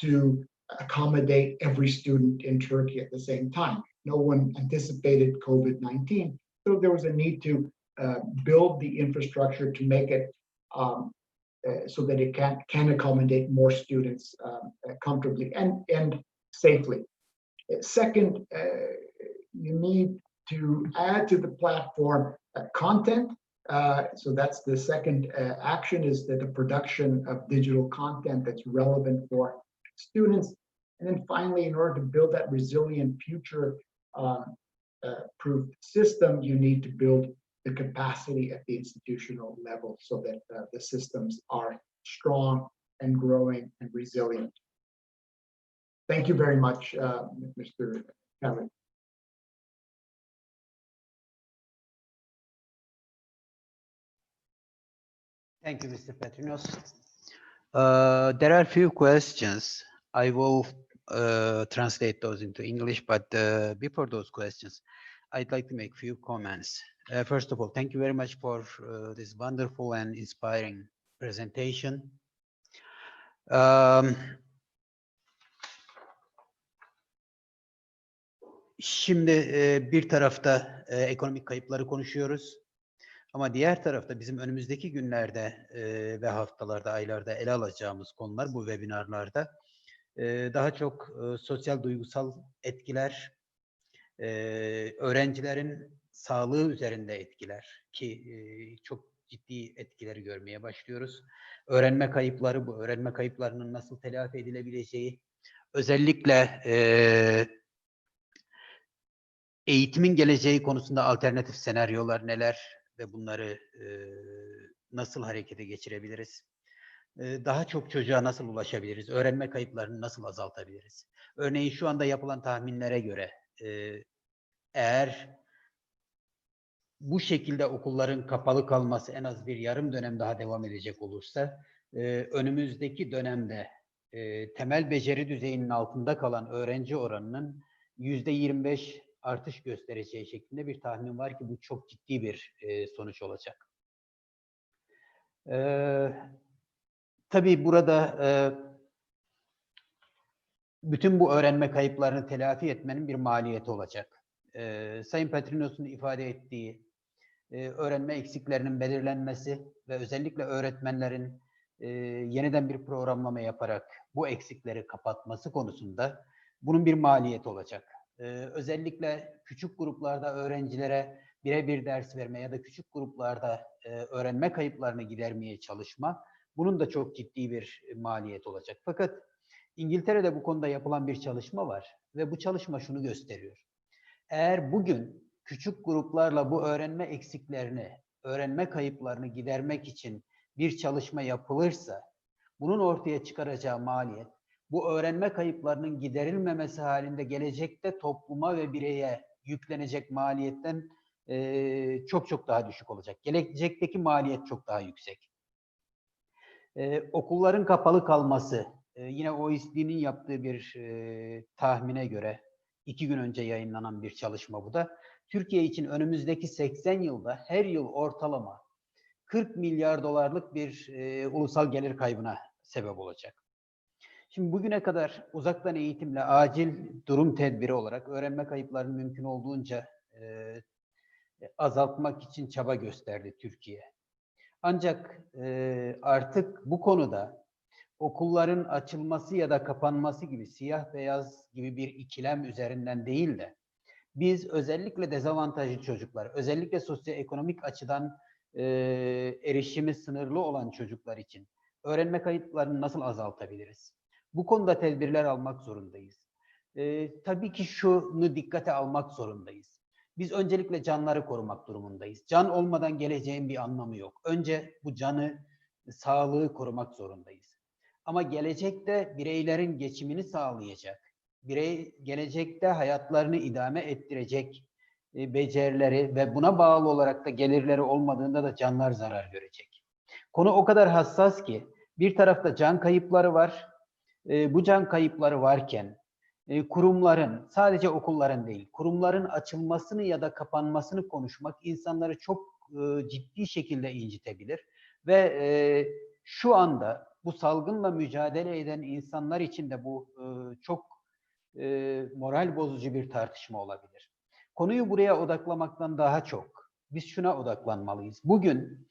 to accommodate every student in Turkey at the same time. No one anticipated COVID-19, so there was a need to build the infrastructure to make it so that it can accommodate more students comfortably and safely. Second, you need to add to the platform content. So that's the second action, is that the production of digital content that's relevant for students. And then finally, in order to build that resilient future proof system, you need to build the capacity at the institutional level so that the systems are strong and growing and resilient. Thank you very much, Mr. Kelly. Thank you, Mr. Patrinos. There are a few questions. I will translate those into English, but before those questions, I'd like to make a few comments. First of all, thank you very much for this wonderful and inspiring presentation. Şimdi bir tarafta ekonomik kayıpları konuşuyoruz. Ama diğer tarafta bizim önümüzdeki günlerde ve haftalarda, aylarda ele alacağımız konular bu webinarlarda daha çok sosyal duygusal etkiler, öğrencilerin sağlığı üzerinde etkiler ki çok ciddi etkileri görmeye başlıyoruz. Öğrenme kayıpları, bu öğrenme kayıplarının nasıl telafi edilebileceği, özellikle eğitimin geleceği konusunda alternatif senaryolar neler ve bunları nasıl harekete geçirebiliriz? daha çok çocuğa nasıl ulaşabiliriz? Öğrenme kayıplarını nasıl azaltabiliriz? Örneğin şu anda yapılan tahminlere göre eğer bu şekilde okulların kapalı kalması en az bir yarım dönem daha devam edecek olursa önümüzdeki dönemde temel beceri düzeyinin altında kalan öğrenci oranının %25 artış göstereceği şeklinde bir tahmin var ki bu çok ciddi bir sonuç olacak. Tabii burada bütün bu öğrenme kayıplarını telafi etmenin bir maliyeti olacak. Sayın Patrinos'un ifade ettiği öğrenme eksiklerinin belirlenmesi ve özellikle öğretmenlerin yeniden bir programlama yaparak bu eksikleri kapatması konusunda bunun bir maliyeti olacak. Özellikle küçük gruplarda öğrencilere birebir ders verme ya da küçük gruplarda öğrenme kayıplarını gidermeye çalışma, bunun da çok ciddi bir maliyet olacak. Fakat İngiltere'de bu konuda yapılan bir çalışma var ve bu çalışma şunu gösteriyor. Eğer bugün küçük gruplarla bu öğrenme eksiklerini, öğrenme kayıplarını gidermek için bir çalışma yapılırsa, bunun ortaya çıkaracağı maliyet, bu öğrenme kayıplarının giderilmemesi halinde gelecekte topluma ve bireye yüklenecek maliyetten çok çok daha düşük olacak. Gelecekteki maliyet çok daha yüksek. Okulların kapalı kalması, yine OECD'nin yaptığı bir tahmine göre 2 gün önce yayınlanan bir çalışma bu da. Türkiye için önümüzdeki 80 yılda her yıl ortalama 40 milyar dolarlık bir ulusal gelir kaybına sebep olacak. Şimdi bugüne kadar uzaktan eğitimle acil durum tedbiri olarak öğrenme kayıplarını mümkün olduğunca azaltmak için çaba gösterdi Türkiye. Ancak artık bu konuda okulların açılması ya da kapanması gibi siyah beyaz gibi bir ikilem üzerinden değil de biz özellikle dezavantajlı çocuklar, özellikle sosyoekonomik açıdan erişimi sınırlı olan çocuklar için öğrenme kayıplarını nasıl azaltabiliriz? Bu konuda tedbirler almak zorundayız. Tabii ki şunu dikkate almak zorundayız. Biz öncelikle canları korumak durumundayız. Can olmadan geleceğin bir anlamı yok. Önce bu canı, sağlığı korumak zorundayız. Ama gelecekte bireylerin geçimini sağlayacak, gelecekte hayatlarını idame ettirecek becerileri ve buna bağlı olarak da gelirleri olmadığında da canlar zarar görecek. Konu o kadar hassas ki bir tarafta can kayıpları var. Bu can kayıpları varken kurumların, sadece okulların değil, kurumların açılmasını ya da kapanmasını konuşmak insanları çok ciddi şekilde incitebilir. Ve şu anda bu salgınla mücadele eden insanlar için de bu çok moral bozucu bir tartışma olabilir. Konuyu buraya odaklamaktan daha çok biz şuna odaklanmalıyız. Bugün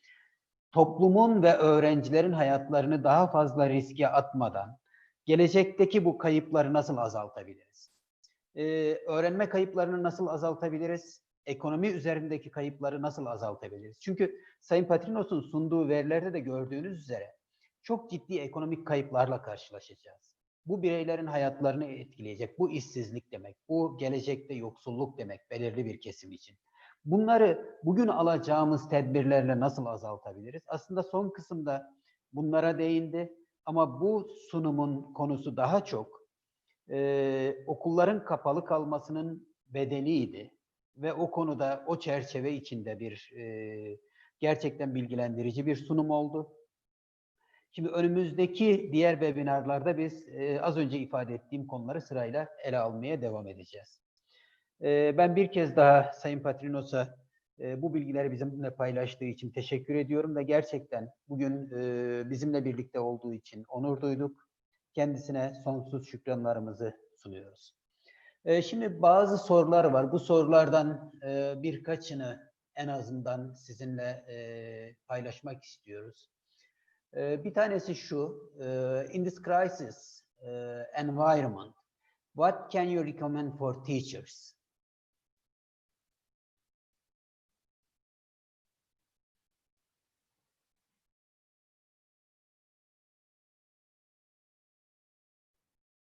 toplumun ve öğrencilerin hayatlarını daha fazla riske atmadan gelecekteki bu kayıpları nasıl azaltabiliriz? Öğrenme kayıplarını nasıl azaltabiliriz? Ekonomi üzerindeki kayıpları nasıl azaltabiliriz? Çünkü Sayın Patrinos'un sunduğu verilerde de gördüğünüz üzere çok ciddi ekonomik kayıplarla karşılaşacağız. Bu bireylerin hayatlarını etkileyecek. Bu işsizlik demek, bu gelecekte yoksulluk demek belirli bir kesim için. Bunları bugün alacağımız tedbirlerle nasıl azaltabiliriz? Aslında son kısımda bunlara değindi ama bu sunumun konusu daha çok okulların kapalı kalmasının bedeliydi ve o konuda o çerçeve içinde bir gerçekten bilgilendirici bir sunum oldu. Şimdi önümüzdeki diğer webinarlarda biz az önce ifade ettiğim konuları sırayla ele almaya devam edeceğiz. Ben bir kez daha Sayın Patrinos'a bu bilgileri bizimle paylaştığı için teşekkür ediyorum ve gerçekten bugün bizimle birlikte olduğu için onur duyduk. Kendisine sonsuz şükranlarımızı sunuyoruz. Şimdi bazı sorular var. Bu sorulardan birkaçını en azından sizinle paylaşmak istiyoruz. Bir tanesi şu, in this crisis environment, what can you recommend for teachers?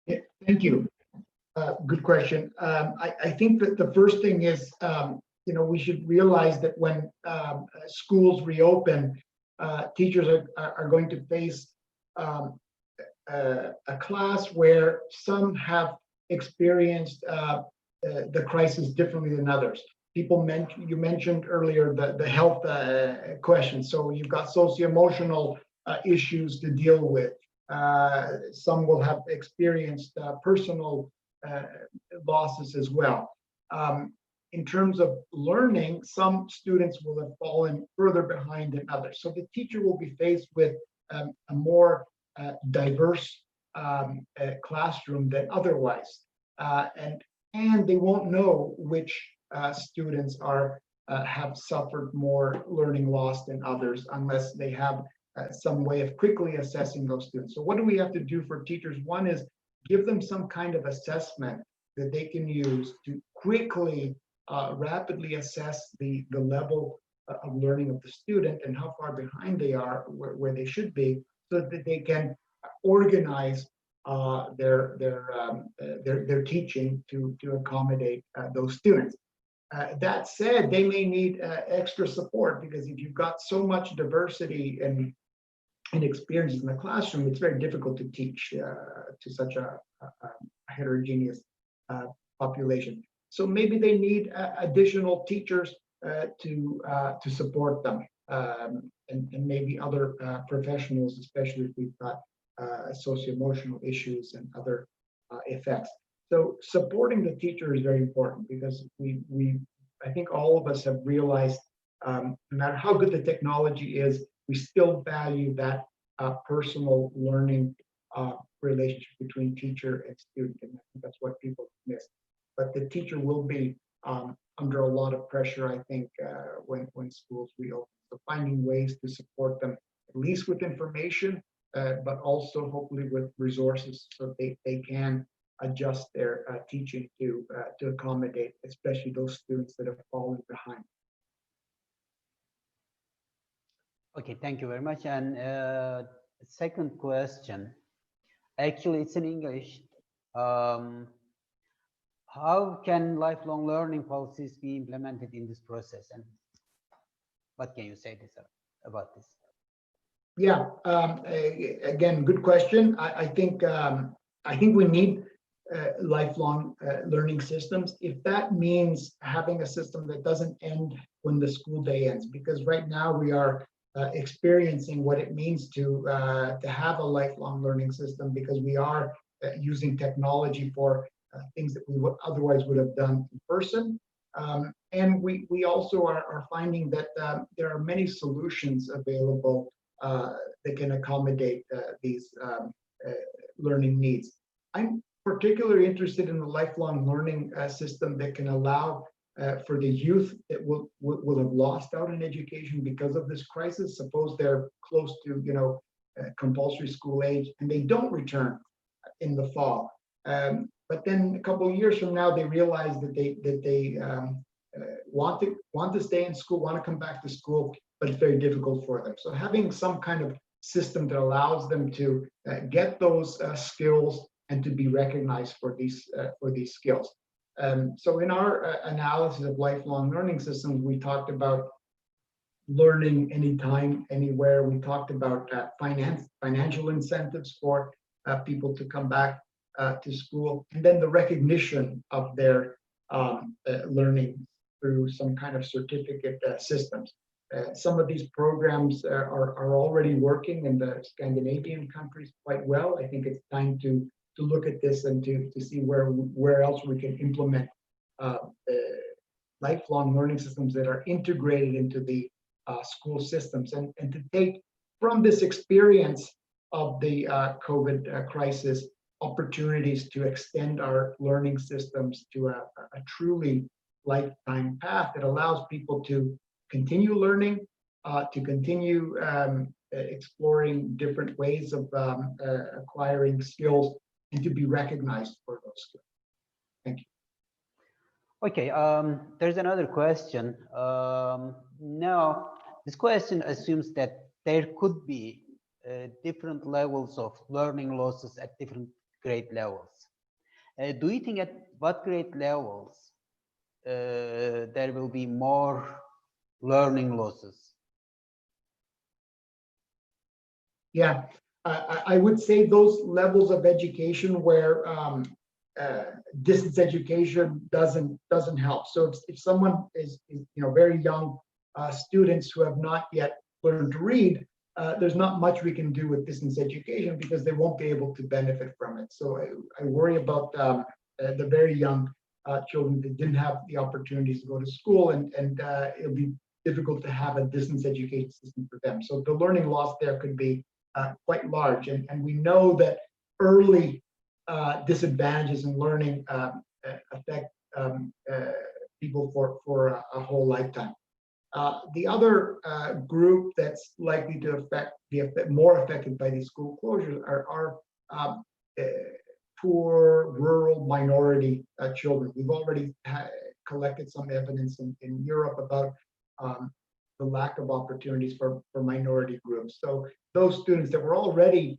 Yeah, thank you. Good question. I think that the first thing is, we should realize that when schools reopen, teachers are going to face a class where some have experienced the crisis differently than others. You mentioned earlier the health question. So you've got socio-emotional issues to deal with. Some will have experienced personal losses as well. In terms of learning, some students will have fallen further behind than others. So the teacher will be faced with a more diverse classroom than otherwise. And they won't know which students have suffered more learning loss than others unless they have some way of quickly assessing those students. So what do we have to do for teachers? One is give them some kind of assessment that they can use to quickly, rapidly assess the level of learning of the student and how far behind they are where they should be, so that they can organize their teaching to accommodate those students. That said, they may need extra support, because if you've got so much diversity and experiences in the classroom, it's very difficult to teach to such a heterogeneous population. So maybe they need additional teachers to support them, and maybe other professionals, especially if we've got socio-emotional issues and other effects. So supporting the teacher is very important, because I think all of us have realized, no matter how good the technology is, we still value that personal learning relationship between teacher and student, and I think that's what people miss. But the teacher will be under a lot of pressure, I think, when schools reopen. So finding ways to support them, at least with information, but also hopefully with resources, so they can adjust their teaching to accommodate, especially those students that have fallen behind. Okay, thank you very much. And second question, actually it's in English. How can lifelong learning policies be implemented in this process, and what can you say about this? Yeah, again, good question. I think we need lifelong learning systems, if that means having a system that doesn't end when the school day ends, because right now we are experiencing what it means to have a lifelong learning system, because we are using technology for things that we otherwise would have done in person. And we also are finding that there are many solutions available that can accommodate these learning needs. I'm particularly interested in the lifelong learning system that can allow for the youth that will have lost out in education because of this crisis. Suppose they're close to compulsory school age and they don't return in the fall, but then a couple of years from now they realize that they want to stay in school, want to come back to school, but it's very difficult for them. So having some kind of system that allows them to get those skills and to be recognized for these skills. So in our analysis of lifelong learning systems, we talked about learning anytime, anywhere. We talked about financial incentives for people to come back to school, and then the recognition of their learning through some kind of certificate systems. Some of these programs are already working in the Scandinavian countries quite well. I think it's time to look at this and to see where else we can implement lifelong learning systems that are integrated into the school systems, and to take from this experience of the COVID crisis opportunities to extend our learning systems to a truly lifetime path that allows people to continue learning, to continue exploring different ways of acquiring skills, and to be recognized for those skills. Thank you. Okay, there's another question. Now, this question assumes that there could be different levels of learning losses at different grade levels. Do you think at what grade levels there will be more learning losses? Yeah, I would say those levels of education where distance education doesn't help. So if someone is very young students who have not yet learned to read, there's not much we can do with distance education because they won't be able to benefit from it. So I worry about the very young children that didn't have the opportunities to go to school, and it'll be difficult to have a distance education system for them. So the learning loss there could be quite large, and we know that early disadvantages in learning affect people for a whole lifetime. The other group that's likely to be more affected by these school closures are poor rural minority children. We've already collected some evidence in Europe about the lack of opportunities for minority groups. So those students that were already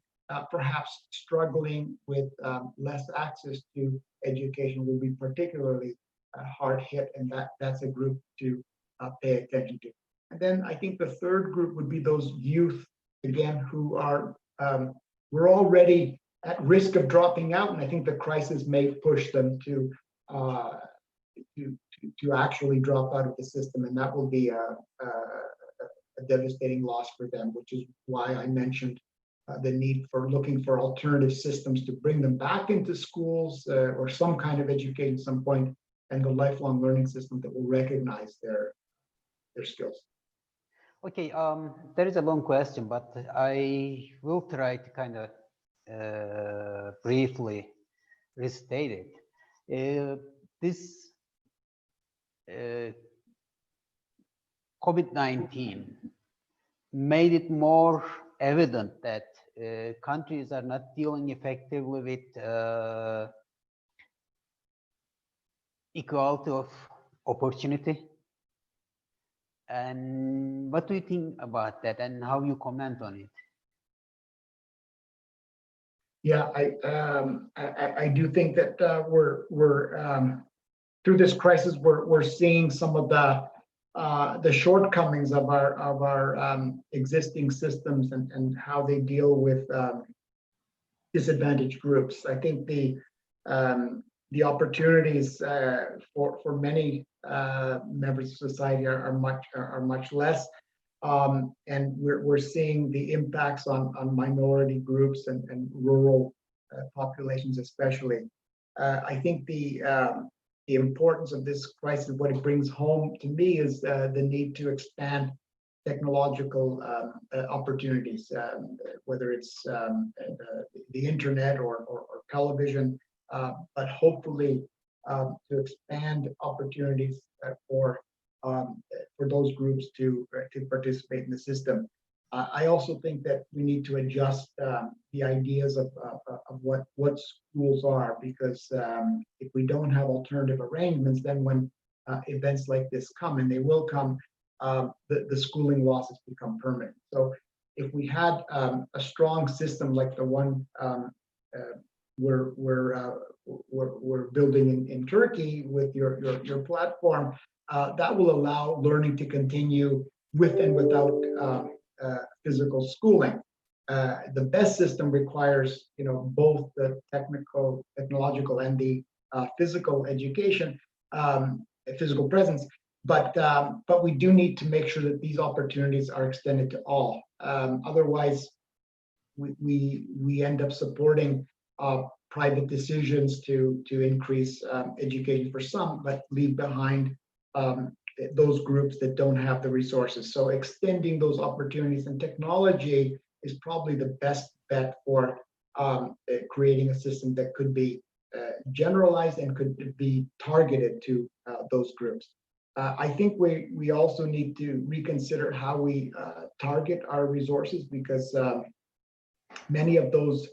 perhaps struggling with less access to education will be particularly hard hit, and that's a group to pay attention to. And then I think the third group would be those youth, again, who are we're already at risk of dropping out, and I think the crisis may push them to actually drop out of the system, and that will be a devastating loss for them, which is why I mentioned the need for looking for alternative systems to bring them back into schools or some kind of education at some point, and the lifelong learning system that will recognize their skills. Okay, there is a long question, but I will try to kind of briefly restate it. This COVID-19 made it more evident that countries are not dealing effectively with equality of opportunity. And what do you think about that, and how you comment on it? Yeah, I do think that we're through this crisis we're seeing some of the shortcomings of our existing systems and how they deal with disadvantaged groups. I think the opportunities for many members of society are much less, and we're seeing the impacts on minority groups and rural populations especially. I think the importance of this crisis, what it brings home to me, is the need to expand technological opportunities, whether it's the internet or television, but hopefully to expand opportunities for those groups to participate in the system. I also think that we need to adjust the ideas of what schools are, because if we don't have alternative arrangements, then when events like this come, and they will come, the schooling losses become permanent. So if we had a strong system like the one we're building in Turkey with your platform, that will allow learning to continue with and without physical schooling. The best system requires, both the technological and the physical education, physical presence. But we do need to make sure that these opportunities are extended to all. Otherwise, we end up supporting private decisions to increase education for some, but leave behind those groups that don't have the resources. So extending those opportunities, and technology is probably the best bet for creating a system that could be generalized and could be targeted to those groups. I think we also need to reconsider how we target our resources, because many of those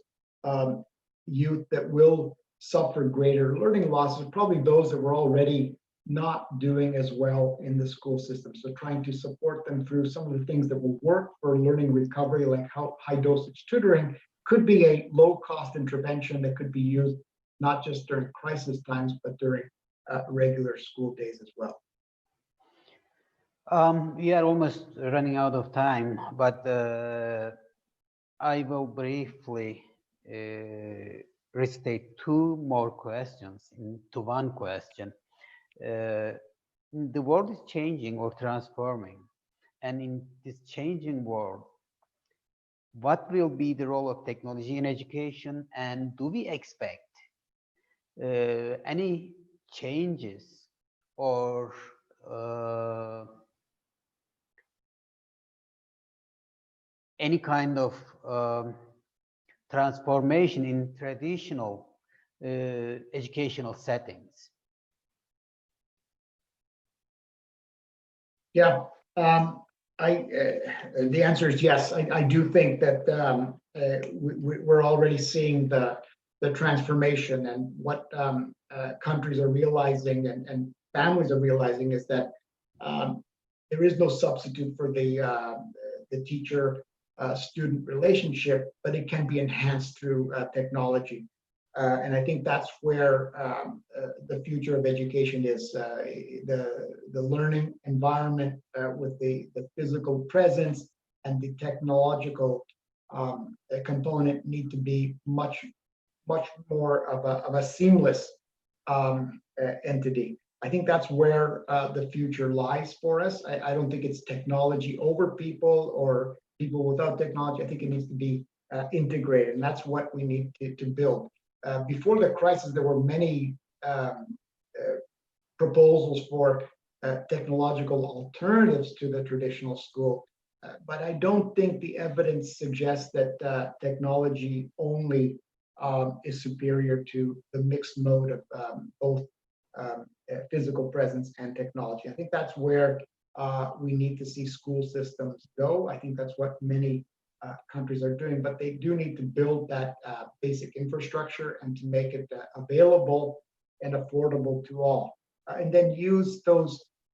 youth that will suffer greater learning losses are probably those that were already not doing as well in the school system. So trying to support them through some of the things that will work for learning recovery, like high dosage tutoring, could be a low-cost intervention that could be used not just during crisis times, but during regular school days as well. We are almost running out of time, but I will briefly restate two more questions into one question. The world is changing or transforming, and in this changing world, what will be the role of technology in education, and do we expect any changes or any kind of transformation in traditional educational settings? Yeah, the answer is yes. I do think that we're already seeing the transformation, and what countries are realizing and families are realizing is that there is no substitute for the teacher-student relationship, but it can be enhanced through technology. And I think that's where the future of education is. The learning environment with the physical presence and the technological component need to be much more of a seamless entity. I think that's where the future lies for us. I don't think it's technology over people or people without technology. I think it needs to be integrated, and that's what we need to build. Before the crisis, there were many proposals for technological alternatives to the traditional school, but I don't think the evidence suggests that technology only is superior to the mixed mode of both physical presence and technology. I think that's where we need to see school systems go. I think that's what many countries are doing, but they do need to build that basic infrastructure and to make it available and affordable to all, and then use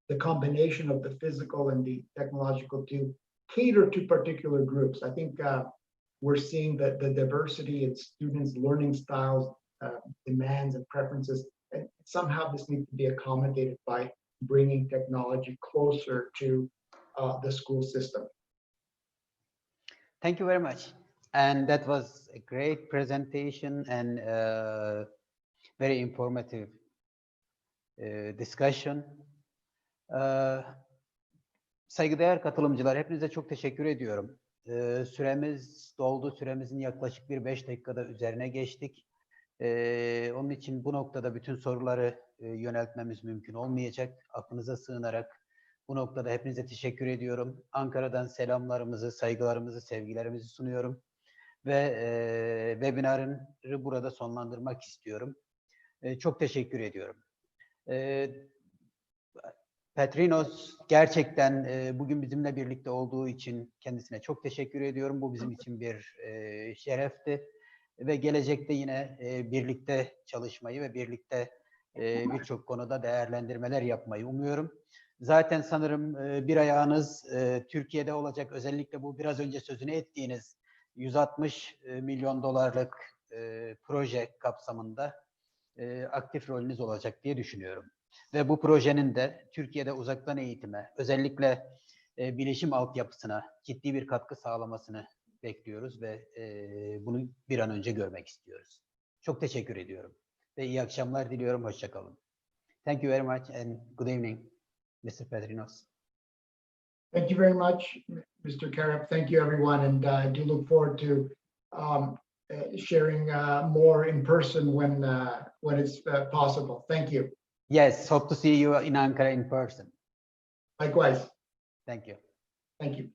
the combination of the physical and the technological to cater to particular groups. I think we're seeing that the diversity in students' learning styles, demands, and preferences, and somehow this needs to be accommodated by bringing technology closer to the school system. Thank you very much. And that was a great presentation and very informative discussion. Saygıdeğer katılımcılar, hepinize çok teşekkür ediyorum. Süremiz doldu. Süremizin yaklaşık bir 5 dakikada üzerine geçtik. Onun için bu noktada bütün soruları yöneltmemiz mümkün olmayacak. Affınıza sığınarak bu noktada hepinize teşekkür ediyorum. Ankara'dan selamlarımızı, saygılarımızı, sevgilerimizi sunuyorum. Ve webinarı burada sonlandırmak istiyorum. Çok teşekkür ediyorum. Patrinos gerçekten bugün bizimle birlikte olduğu için kendisine çok teşekkür ediyorum. Bu bizim için bir şerefti. Ve gelecekte yine birlikte çalışmayı ve birlikte birçok konuda değerlendirmeler yapmayı umuyorum. Zaten sanırım bir ayağınız Türkiye'de olacak. Özellikle bu biraz önce sözünü ettiğiniz 160 milyon dolarlık proje kapsamında aktif rolünüz olacak diye düşünüyorum. Ve bu projenin de Türkiye'de uzaktan eğitime, özellikle bilişim altyapısına ciddi bir katkı sağlamasını bekliyoruz ve bunu bir an önce görmek istiyoruz. Çok teşekkür ediyorum ve iyi akşamlar diliyorum. Hoşça kalın. Thank you very much and good evening, Mr. Patrinos. Thank you very much, Mr. Karab. Thank you, everyone, and I do look forward to sharing more in person when it's possible. Thank you. Yes, hope to see you in Ankara in person. Likewise. Thank you. Thank you.